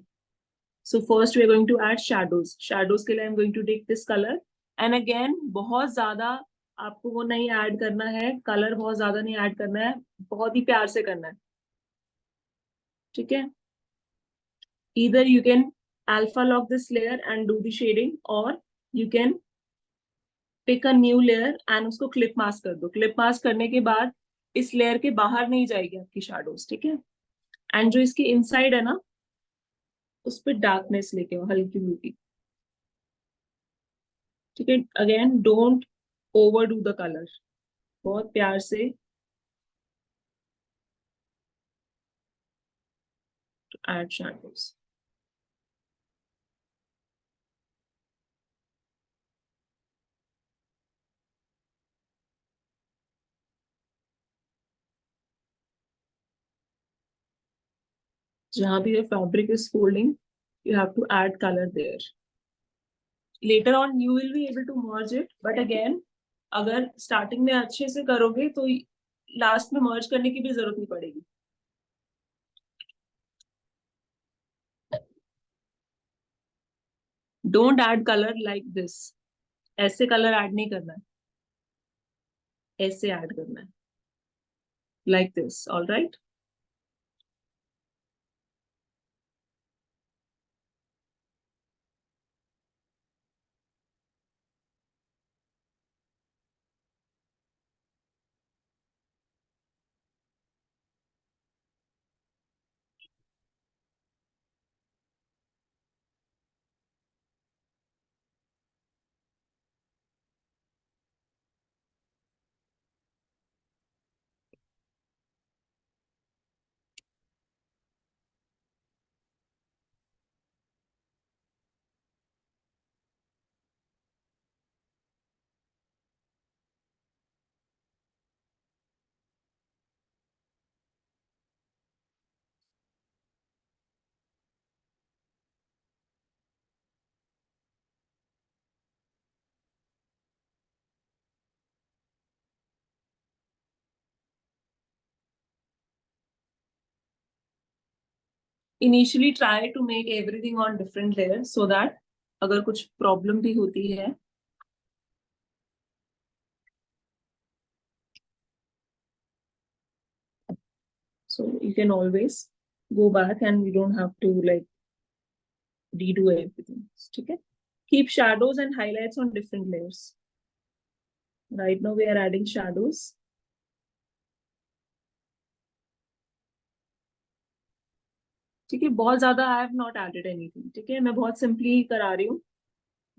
So first we are going to add shadows. Shadows के लिए I'm going to take this color, and again बहुत ज्यादा आपको वो नहीं ऐड करना है, कलर बहुत ज्यादा नहीं ऐड करना है, बहुत ही प्यार से करना है. ठीक है, either you can alpha lock this layer and do the shading, or you can pick a new layer and उसको क्लिप मास्क कर दो. क्लिप मास्क करने के बाद इस लेयर के बाहर नहीं जाएगी आपकी शैडोज. ठीक है, एंड जो इसकी इनसाइड है ना, उस पर डार्कनेस लेके आओ, हल्की हल्की. ठीक है, again don't over do the colour, बहुत प्यार से ऐड शैडोज. जहां भी ये fabric is folding, you have to add color there. Later on you will be able to merge it, but again अगर स्टार्टिंग में अच्छे से करोगे तो लास्ट में मर्ज करने की भी जरूरत नहीं पड़ेगी. Don't add color like this. ऐसे color add नहीं करना है. ऐसे add करना है. Like this. All right. Initially try to make everything on different layers so that अगर कुछ problem भी होती है so you can always go back and you don't have to like redo everything. Okay. Keep shadows and highlights on different layers. Right now we are adding shadows. ठीक है, बहुत ज्यादा I have not added anything. ठीक है, मैं बहुत simply करा रही हूँ,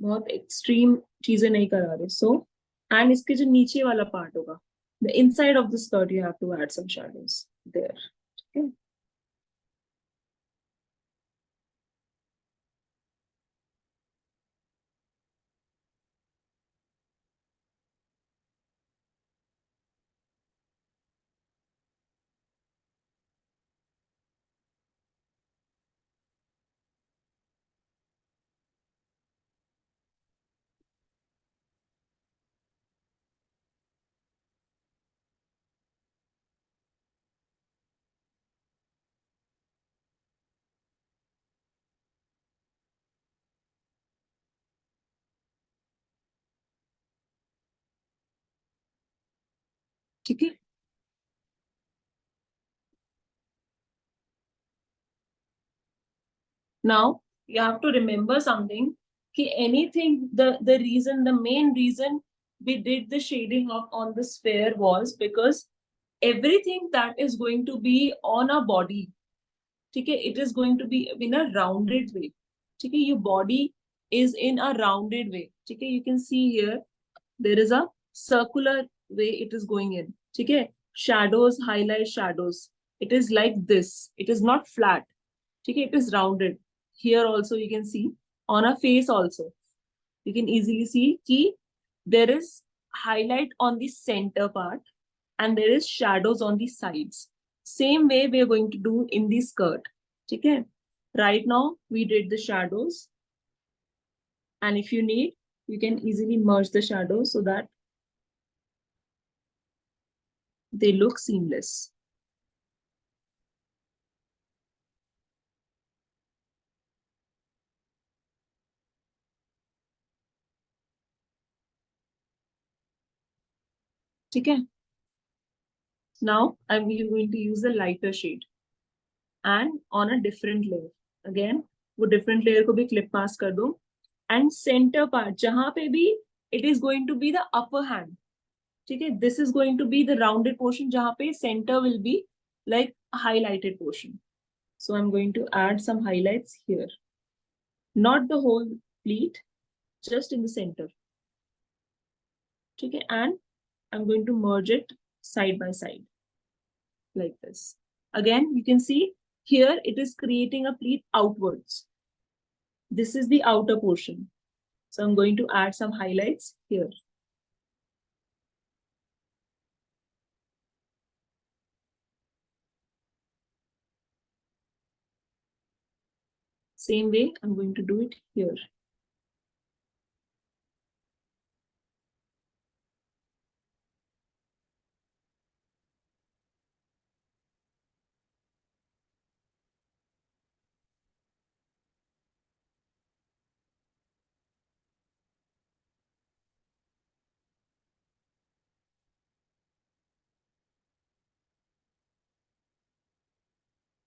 बहुत एक्सट्रीम चीजें नहीं करा रही. सो एंड इसके जो नीचे वाला पार्ट होगा, the inside of the skirt you have to add some shadows there. ठीक है. ठीक है. Now you have to remember something, कि anything, the reason, the main reason we did the shading of on the sphere was because everything that is going to be on a body, ठीक है, it is going to be in a rounded way. ठीक है, your body is in a rounded way. ठीक है, you can see here there is a circular way it is going in. ठीक है, shadows, highlight shadows, it is like this, it is not flat. ठीक है, it is rounded. Here also you can see on a face also you can easily see कि there is highlight on the center part and there is shadows on the sides. Same way we are going to do in the skirt. ठीक है, right now we did the shadows and if you need you can easily merge the shadows so that they look seamless. ठीक है. Now I'm going to use a lighter shade and on a different layer. Again वो different layer को भी clip mask कर दो and center part जहाँ पे भी it is going to be the upper hand. ठीक है, this is going to be the rounded portion जहाँ पे center will be like highlighted portion. So I'm going to add some highlights here. Not the whole pleat, just in the center. ठीक है, and I'm going to merge it side by side like this. Again, you can see here it is creating a pleat outwards. This is the outer portion. So I'm going to add some highlights here. Same way, I'm going to do it here.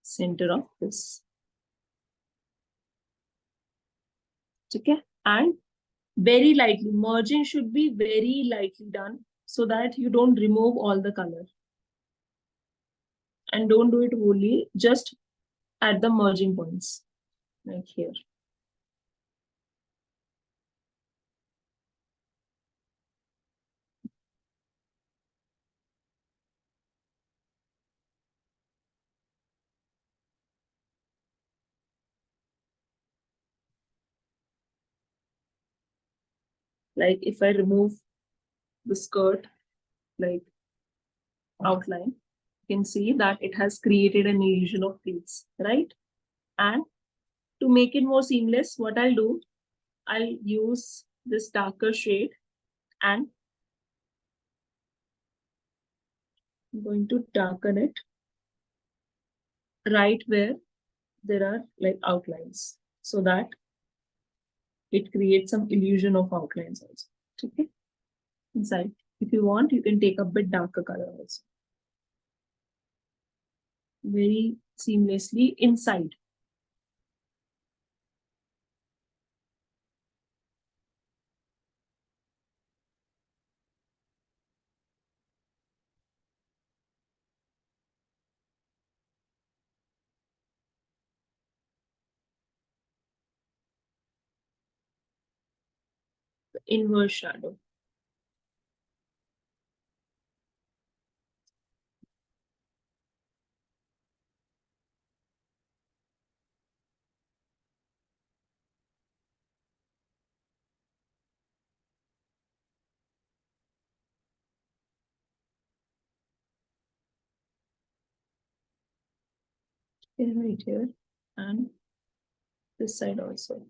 center of this. Okay, and very lightly, merging should be very lightly done so that you don't remove all the color. And don't do it wholly, just at the merging points, like here. Like if I remove the skirt, like outline, you can see that it has created an illusion of pleats, right? And to make it more seamless, what I'll do, I'll use this darker shade and I'm going to darken it right where there are like outlines so that it creates some illusion of outlines also. Okay, inside. If you want, you can take a bit darker color also. Very seamlessly inside. The inverse shadow. Right here and this side also.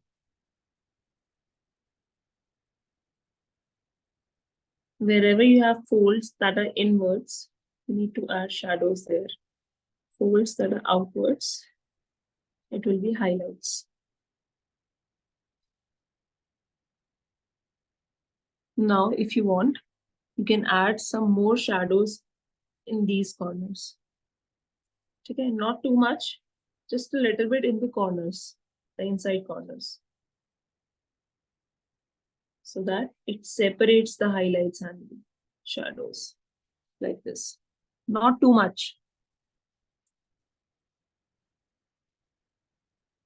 Wherever you have folds that are inwards, you need to add shadows there. Folds that are outwards, it will be highlights. Now, if you want, you can add some more shadows in these corners. Okay, not too much, just a little bit in the corners, the inside corners, so that it separates the highlights and the shadows like this. Not too much.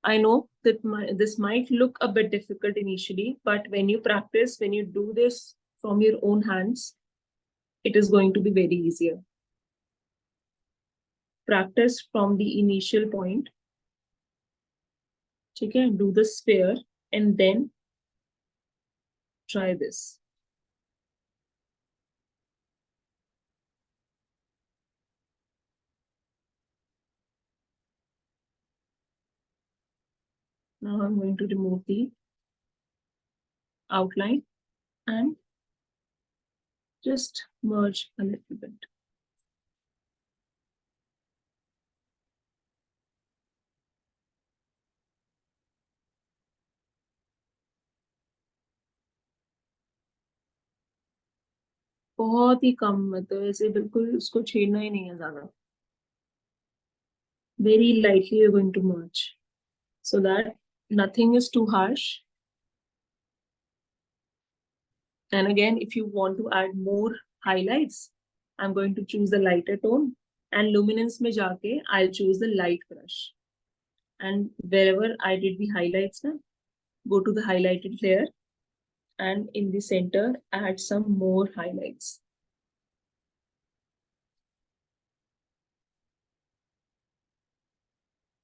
I know that this might look a bit difficult initially, but when you practice, when you do this from your own hands, it is going to be very easier. Practice from the initial point. Okay, do the sphere and then try this. Now I'm going to remove the outline and just merge a little bit. बहुत ही कम, मतलब ऐसे बिल्कुल उसको छेड़ना ही नहीं है ज्यादा. Very lightly you're going to merge so that nothing is too harsh. And again, if you want to add more highlights, I'm going to choose the lighter tone, and luminance mein jaake I'll choose the light brush. And wherever I did the highlights, go to the highlighted layer and in the center add some more highlights.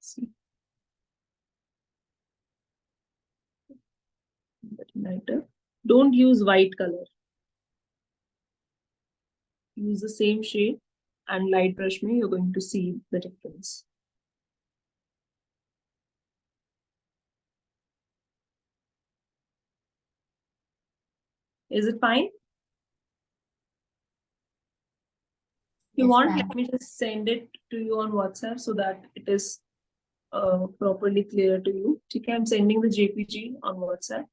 See, lighter. Don't use white color. Use the same shade and light brush me, you're going to see the difference. Is it fine? If you Yes, want, ma'am. let me just send it to you on WhatsApp so that it is properly clear to you. Okay, I'm sending the JPG on WhatsApp.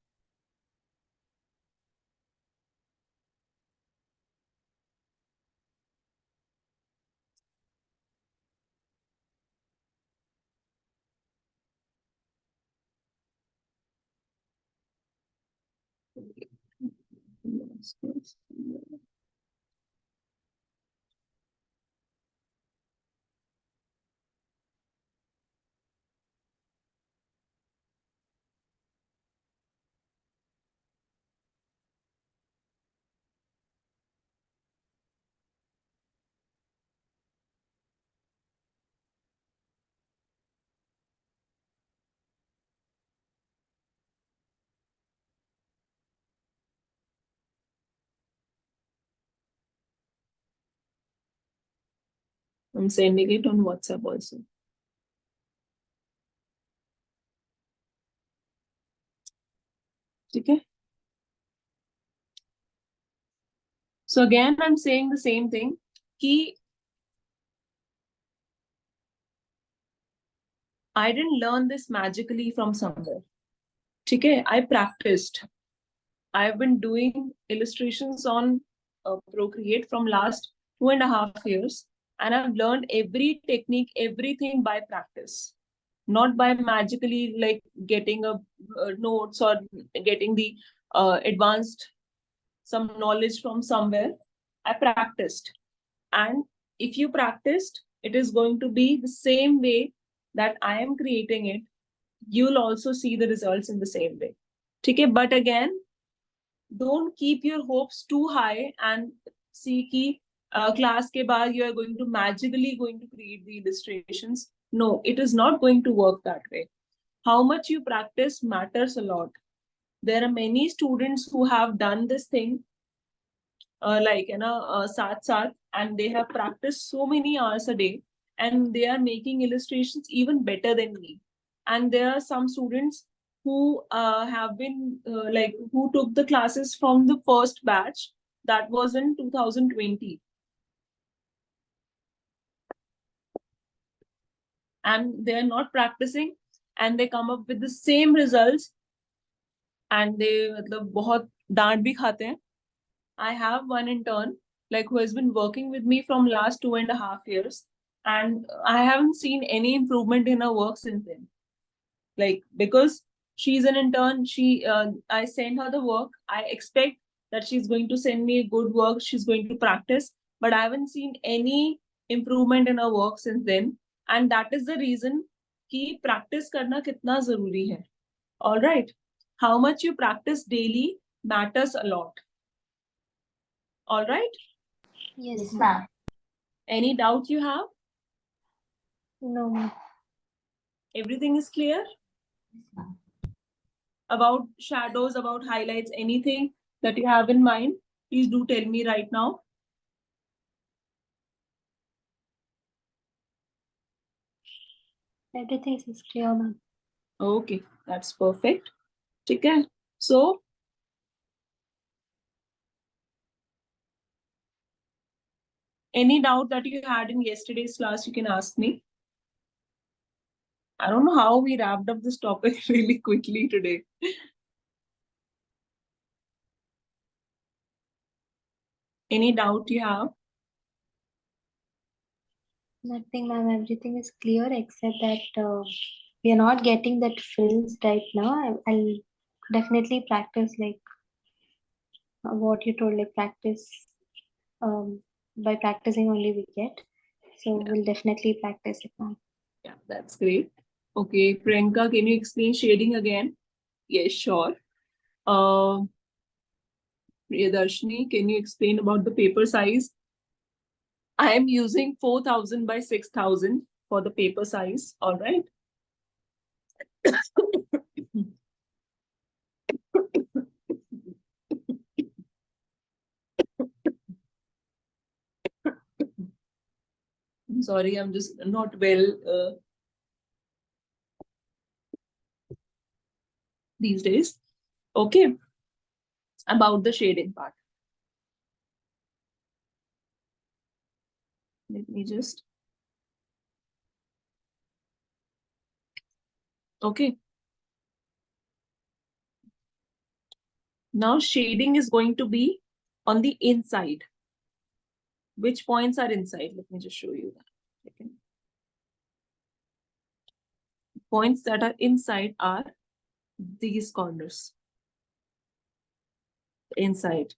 I'm sending it on WhatsApp also. Okay. So again, I'm saying the same thing. Ki I didn't learn this magically from somewhere. Okay, I practiced. I've been doing illustrations on Procreate from last 2.5 years, and I've learned every technique, everything by practice, not by magically like getting a notes or getting the advanced some knowledge from somewhere. I practiced, and if you practiced, it is going to be the same way that I am creating it. You'll also see the results in the same way. Okay, but again, don't keep your hopes too high and see ki class ke baad you are going to magically going to create the illustrations. No, it is not going to work that way. How much you practice matters a lot. There are many students who have done this thing like sat and they have practiced so many hours a day and they are making illustrations even better than me. And there are some students who have been like who took the classes from the first batch, that was in 2020, and they are not practicing and they come up with the same results and they मतलब बहुत डांट भी खाते हैं. I have one intern like who has been working with me from last 2.5 years, and I haven't seen any improvement in her work since then. Like because she's an intern, I send her the work. I expect that she's going to send me good work. She's going to practice, but I haven't seen any improvement in her work since then, and that is the reason कि practice करना कितना जरूरी है. All right, how much you practice daily matters a lot. All right. Yes, Yes, ma'am. ma'am. Any doubt you have? No, ma'am. Everything is clear Yes, ma'am. about shadows, about highlights, anything that you have in mind? Please do tell me right now. Everything is clear, ma'am. Okay, that's perfect. Okay. So any doubt that you had in yesterday's class, you can ask me. I don't know how we wrapped up this topic really quickly today. Any doubt you have? Nothing, ma'am. Everything is clear except that we are not getting that frills right now. I'll definitely practice like what you told, like practice. By practicing only we get. So Yeah. we'll definitely practice it, ma'am. Yeah, that's great. Okay, Priyanka, can you explain shading again? Yes, sure. Priyadarshini, can you explain about the paper size? I am using 4,000 by 6,000 for the paper size. All right. I'm sorry, I'm just not well these days. Okay. About the shading part. Let me just. Okay. Now shading is going to be on the inside. Which points are inside? Let me just show you that. Okay. Points that are inside are these corners. Inside.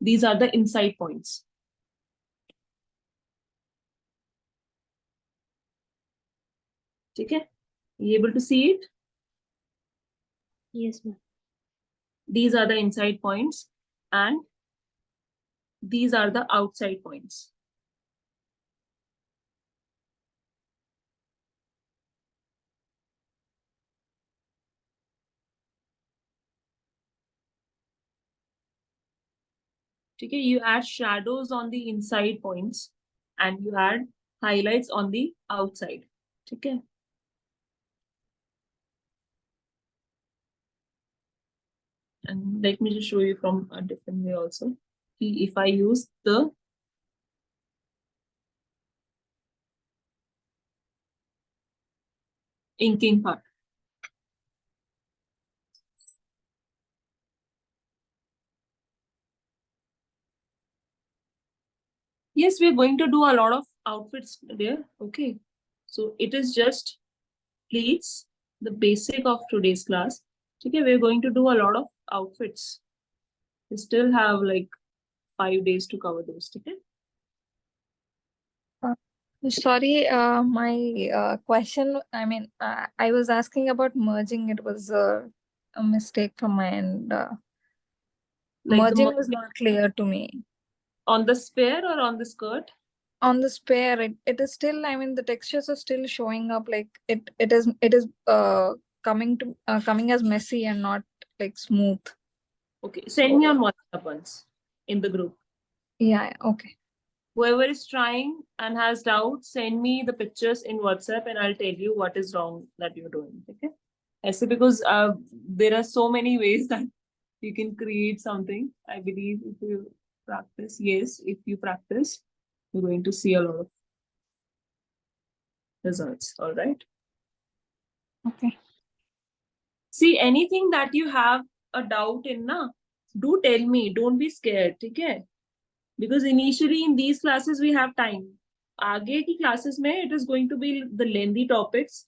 These are the inside points. Okay, you able to see it? Yes, ma'am. These are the inside points and these are the outside points. Okay, you add shadows on the inside points and you add highlights on the outside. Okay. And let me just show you from a different way also. See, if I use the inking part. Yes, we're going to do a lot of outfits there. Okay. So it is just pleats, the basic of today's class. Okay, we're going to do a lot of outfits. We still have like 5 days to cover those. Okay. Sorry, my question, I mean, I was asking about merging. It was a mistake from my end. Like the Merging was not clear to me. on the spare or on the skirt? On the spare, it is still, I mean, the textures are still showing up like it is coming as messy and not like smooth. Okay, send me on WhatsApp once in the group. Yeah, okay. Whoever is trying and has doubts, send me the pictures in WhatsApp and I'll tell you what is wrong that you're doing. Okay. I say because there are so many ways that you can create something. I believe if you practice, yes, if you practice, you're going to see a lot of results. All right. Okay. See, anything that you have a doubt in, na, do tell me. Don't be scared. Okay. Because initially in these classes we have time. आगे की classes में it is going to be the lengthy topics,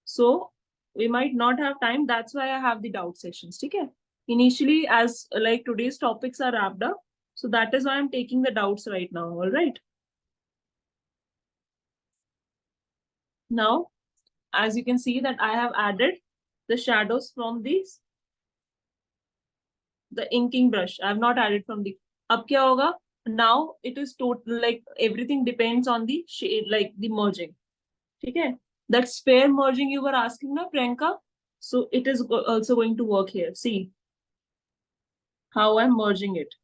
so we might not have time. That's why I have the doubt sessions. ठीक है? Initially, as like today's topics are wrapped up, so that is why I'm taking the doubts right now. All right. Now, as you can see that I have added the shadows from these the inking brush. I have not added from the. अब क्या होगा? Now it is total like everything depends on the shade, like the merging. Okay, that spare merging you were asking, na Priyanka? So it is also going to work here. See how I'm merging it.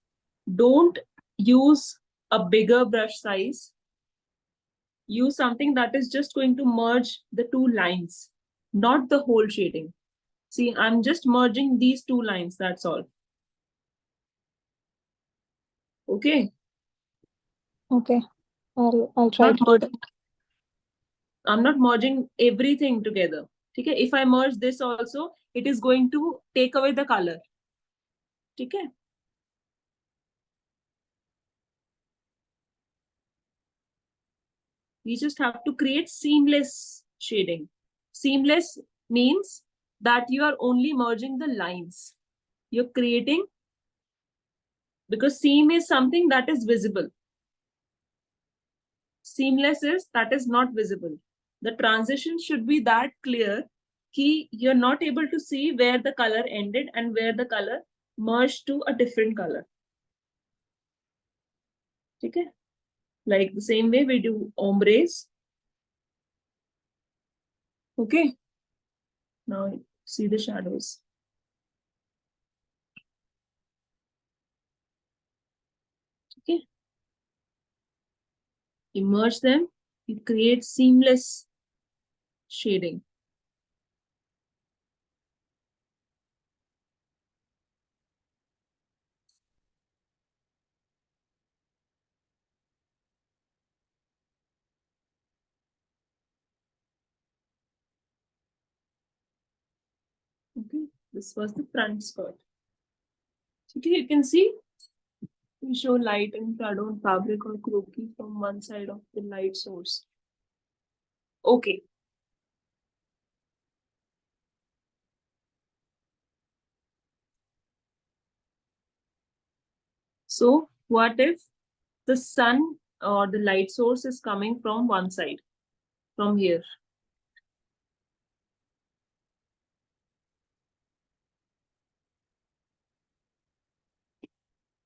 Don't use a bigger brush size. Use something that is just going to merge the two lines, not the whole shading. See, I'm just merging these two lines, that's all. Okay. Okay. I'll try to do that. I'm not merging everything together. Okay, if I merge this also, it is going to take away the color. Okay. We just have to create seamless shading. Seamless means that you are only merging the lines. You're creating, because seam is something that is visible. Seamless is that is not visible. The transition should be that clear that you're not able to see where the color ended and where the color merged to a different color. Okay? Like the same way we do ombres. Okay. Now see the shadows. Okay. You merge them, you create seamless shading. Okay, this was the front skirt. Okay, you can see we show light and shadow on fabric or croquis from one side of the light source. Okay. So what if the sun or the light source is coming from one side, from here?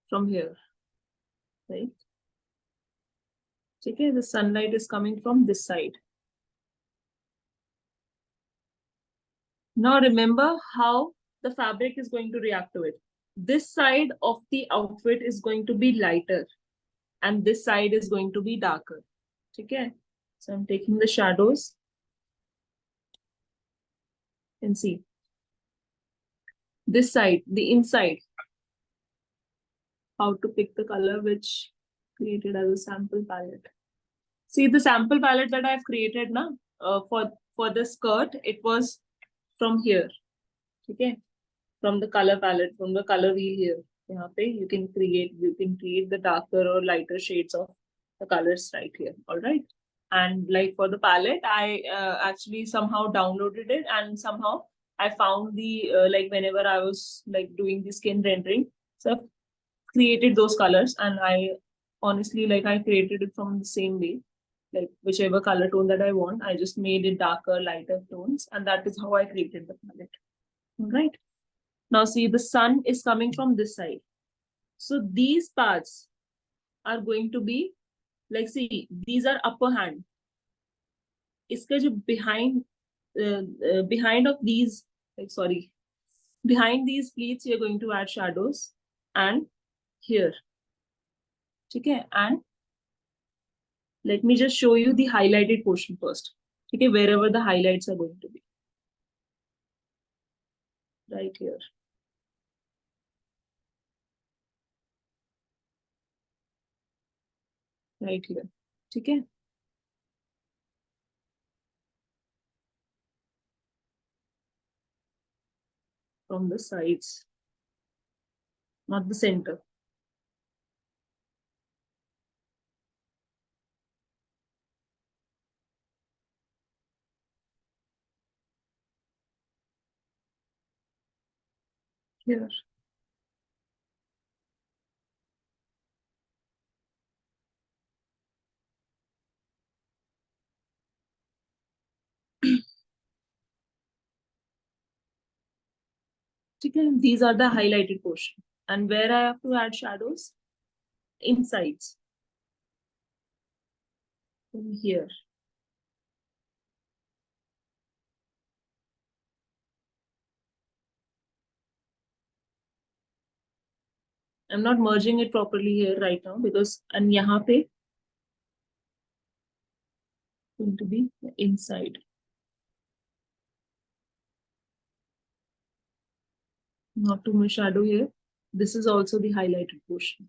From here, right? Okay, the sunlight is coming from this side. Now remember how the fabric is going to react to it. This side of the outfit is going to be lighter and this side is going to be darker. Okay, so I'm taking the shadows and see. This side, the inside, how to pick the color which created as a sample palette. See the sample palette that I've created now for the skirt, it was from here. Okay, from the color palette, from the color wheel here. यहाँ पे you can create the darker or lighter shades of the colors right here. All right. And like for the palette, I actually somehow downloaded it and somehow I found the like whenever I was like doing the skin rendering, so I've created those colors and I honestly like I created it from the same way, like whichever color tone that I want, I just made it darker, lighter tones, and that is how I created the palette. All right. Now see, the sun is coming from this side. So these parts are going to be like, see, these are upper hand. Iska jo behind of these, like sorry, behind these pleats, you're going to add shadows and here. Okay, and let me just show you the highlighted portion first. Okay, wherever the highlights are going to be. Right here. Right here. Okay. From the sides, not the center. Here. These are the highlighted portion. And where I have to add shadows? Insides. From here. I'm not merging it properly here right now because and yahan pe going to be the inside. Not too much shadow here. This is also the highlighted portion.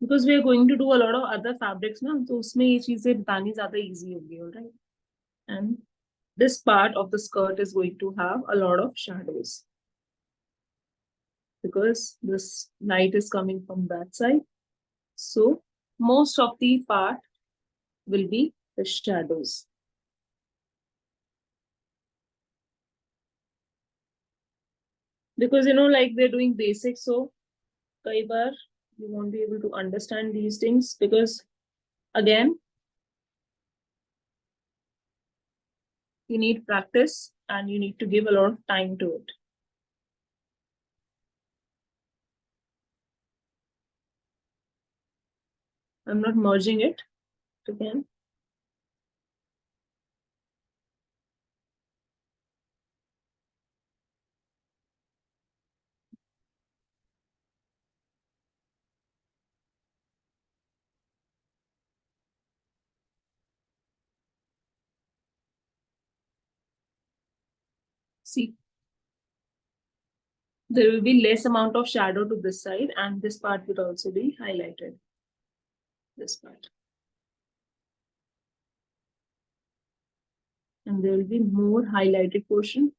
Because we are going to do a lot of other fabrics now, so usme ye cheezein batani zyada easy hogi, all right? And this part of the skirt is going to have a lot of shadows because this light is coming from that side. So most of the part will be the shadows. Because you know, like we're doing basics, so kai bar you won't be able to understand these things because again, you need practice and you need to give a lot of time to it. I'm not merging it again. See, there will be less amount of shadow to this side and this part will also be highlighted. This part. And there will be more highlighted portion.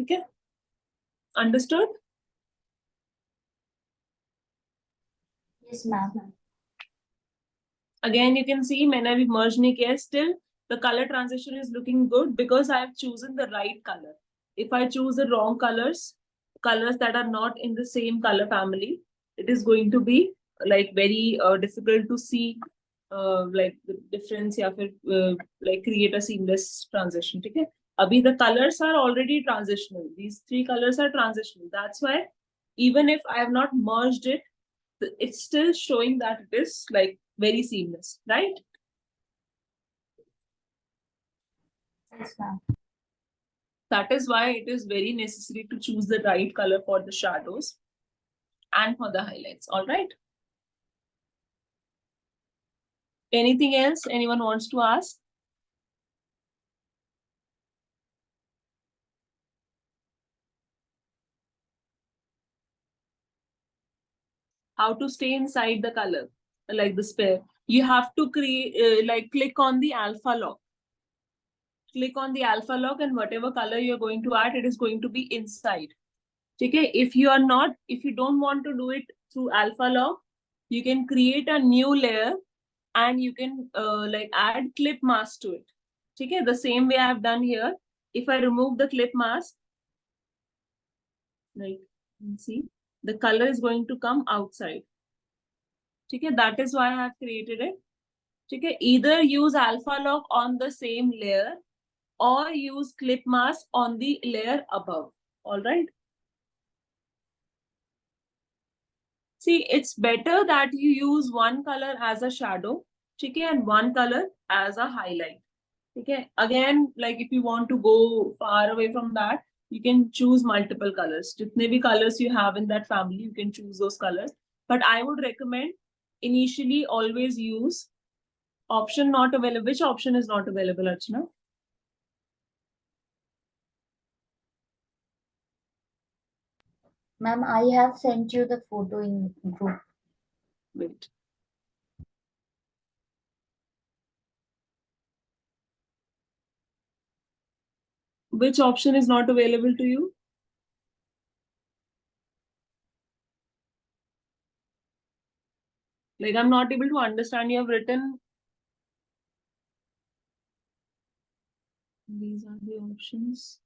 Okay? Understood? Yes, ma'am. Again, you can see मैंने अभी merge नहीं किया. Still, the color transition is looking good because I have chosen the right color. if I choose the wrong colors that are not in the same color family, it is going to be like very difficult to see like the difference या फिर like create a seamless transition. ठीक है? Abhi the colors are already transitional. These three colors are transitional. That's why even if I have not merged it, it's still showing that it is like very seamless, right? Yes, ma'am. That is why it is very necessary to choose the right color for the shadows and for the highlights. All right. Anything else anyone wants to ask? How to stay inside the color, like the sphere. You have to create, like click on the alpha lock. Click on the alpha lock and whatever color you're going to add, it is going to be inside. Okay, if you don't want to do it through alpha lock, you can create a new layer and you can like add clip mask to it. Okay, the same way I've done here. If I remove the clip mask, like you can see, the color is going to come outside. Okay, that is why I have created it. Okay, either use alpha lock on the same layer or use clip mask on the layer above. All right. See, it's better that you use one color as a shadow, okay, and one color as a highlight. Okay, again, like if you want to go far away from that, you can choose multiple colors. Jitne bhi colors you have in that family, you can choose those colors. But I would recommend initially always use option not available. Which option is not available, Archana? Ma'am, I have sent you the photo in group. Wait. Which option is not available to you? Like I'm not able to understand. You have written. These are the options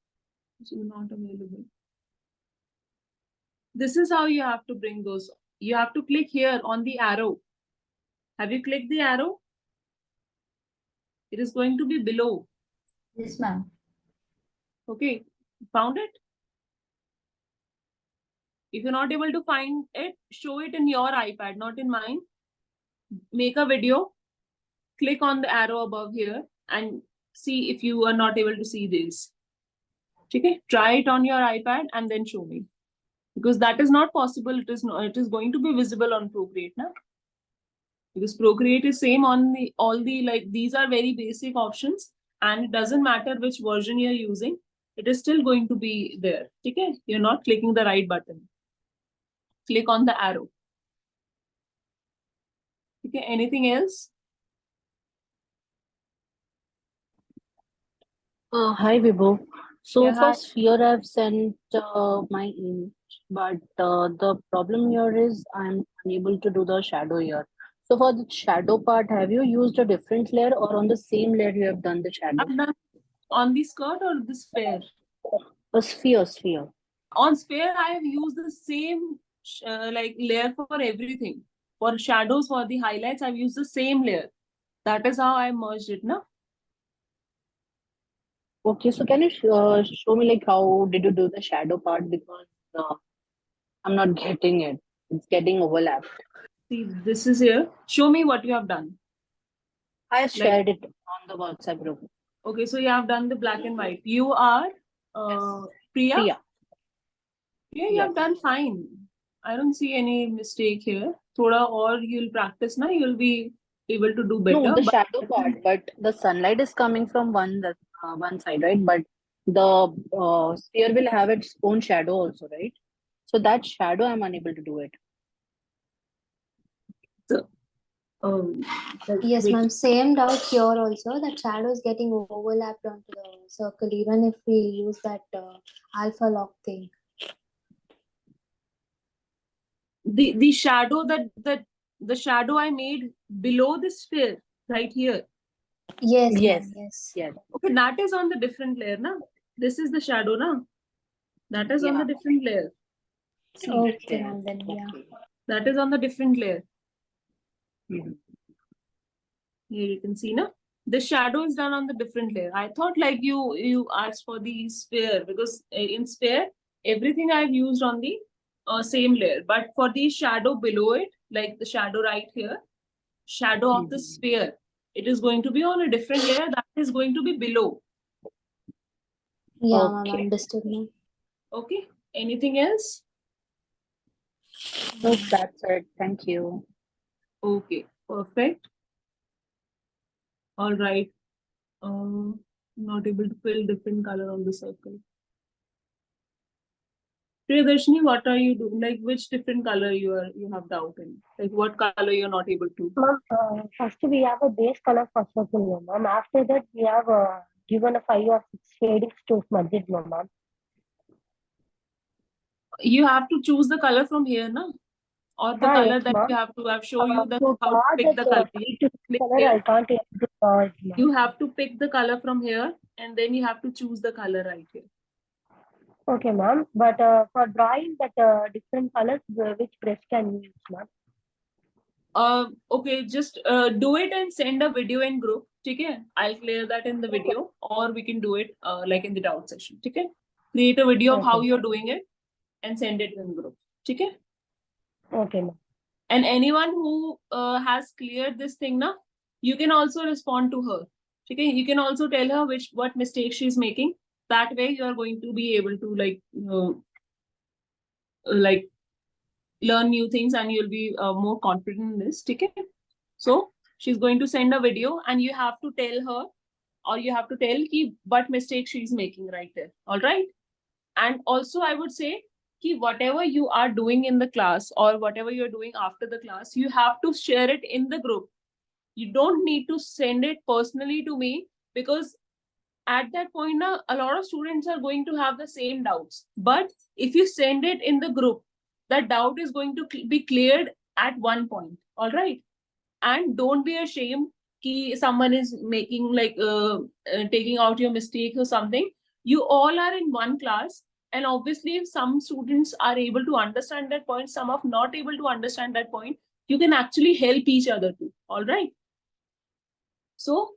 which are not available. This is how you have to bring those. You have to click here on the arrow. Have you clicked the arrow? It is going to be below. Yes, ma'am. Okay, found it? If you're not able to find it, show it in your iPad, not in mine. Make a video, click on the arrow above here and see if you are not able to see this. Okay, try it on your iPad and then show me. Because that is not possible. It is going to be visible on Procreate now. Because Procreate is same on the all the like these are very basic options and it doesn't matter which version you're using, it is still going to be there. Okay, you're not clicking the right button. Click on the arrow. Okay, anything else? Hi Vibhu. So Yeah, for hi. Sphere, I've sent my image, but the problem here is I'm unable to do the shadow here. So for the shadow part, have you used a different layer or on the same layer you have done the shadow? I've done on the skirt or the sphere? A sphere. On sphere, I have used the same like layer for everything. For shadows, for the highlights, I've used the same layer. That is how I merged it, no? Okay, so can you show me like how did you do the shadow part because I'm not getting it. It's getting overlapped. See, this is here. Show me what you have done. I Like, shared it on the WhatsApp group. okay, so you have done the black and white. You are Priya? Priya. Yeah, you Yes. have done fine. I don't see any mistake here. Thoda or you'll practice now, you'll be able to do better. No, the but- shadow part, but the sunlight is coming from one side, right? But the sphere will have its own shadow also, right? So that shadow, I'm unable to do it. Yes, wait. ma'am. Same doubt here also. That shadow is getting overlapped onto the circle, even if we use that alpha lock thing. The shadow that the shadow I made below the sphere right here. Yes, Yes. ma'am. Yes. Yes. Okay, that is on the different layer, na? This is the shadow, na? That is on the different layer. See, Okay, ma'am, then yeah. that is on the different layer. Mhm. Here you can see now. The shadow is done on the different layer. I thought like you asked for the sphere, because in sphere everything I've used on the same layer. But for the shadow below it, like the shadow right here, shadow of the Mhm. sphere, it is going to be on a different layer that is going to be below. Yeah, ma'am, Okay. understood, ma'am. Okay. Anything else? So that's it. Thank you. Okay. Perfect. All right. Not able to fill different color on the circle. Priyadarshini, what are you doing? Like which different color you have doubt in? Like what color you're not able to? Ma'am, first we have a base color for circle, ma'am. After that, we have given a 5 or 6 shadings to smudge it, ma'am. You have to choose the color from here, na? Or the color Yes, that ma'am. you have to have show you that To how to draw pick the that color. 5 to 6 Click color, here. I can't able to draw it, ma'am. You have to pick the color from here, and then you have to choose the color right here. Okay, ma'am. But for drawing that different colors, which brush can you use, ma'am? Okay, just do it and send a video in group. Okay, I'll clear that in the video, or we can do it like in the doubt session. Okay, create a video of how Okay. you're doing it and send it in group. Okay, Okay, ma'am. and anyone who has cleared this thing now, you can also respond to her. Okay, you can also tell her what mistake she's making. That way, you are going to be able to like learn new things, and you'll be more confident in this. Okay, so she's going to send a video, and you have to tell her, or you have to tell what mistake she's making right there. All right, and also I would say whatever you are doing in the class or whatever you're doing after the class, you have to share it in the group. You don't need to send it personally to me, because at that point now a lot of students are going to have the same doubts. But if you send it in the group, that doubt is going to be cleared at one point. All right, and don't be ashamed ki someone is making taking out your mistakes or something. You all are in one class, and obviously if some students are able to understand that point, some are not able to understand that point, you can actually help each other too. All right, so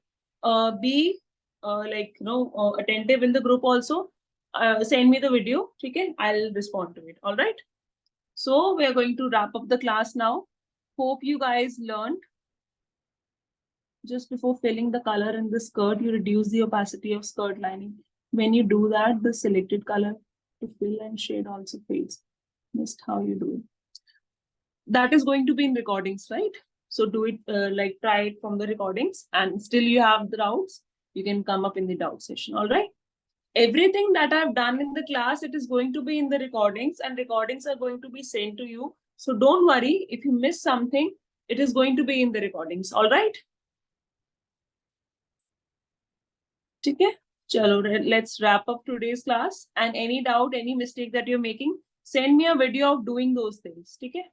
be attentive in the group also. Send me the video. Okay, I'll respond to it. All right, so we're going to wrap up the class now. Hope you guys learned. Just before filling the color in the skirt, you reduce the opacity of skirt lining. When you do that, the selected color to fill and shade also fades. Missed how you do it. That is going to be in recordings, right? So do it try it from the recordings, and still you have the doubts, you can come up in the doubt session. All right. Everything that I've done in the class, it is going to be in the recordings, and recordings are going to be sent to you. So don't worry if you miss something, it is going to be in the recordings. All right. Okay, chalo, let's wrap up today's class. And any doubt, any mistake that you're making, send me a video of doing those things. Okay.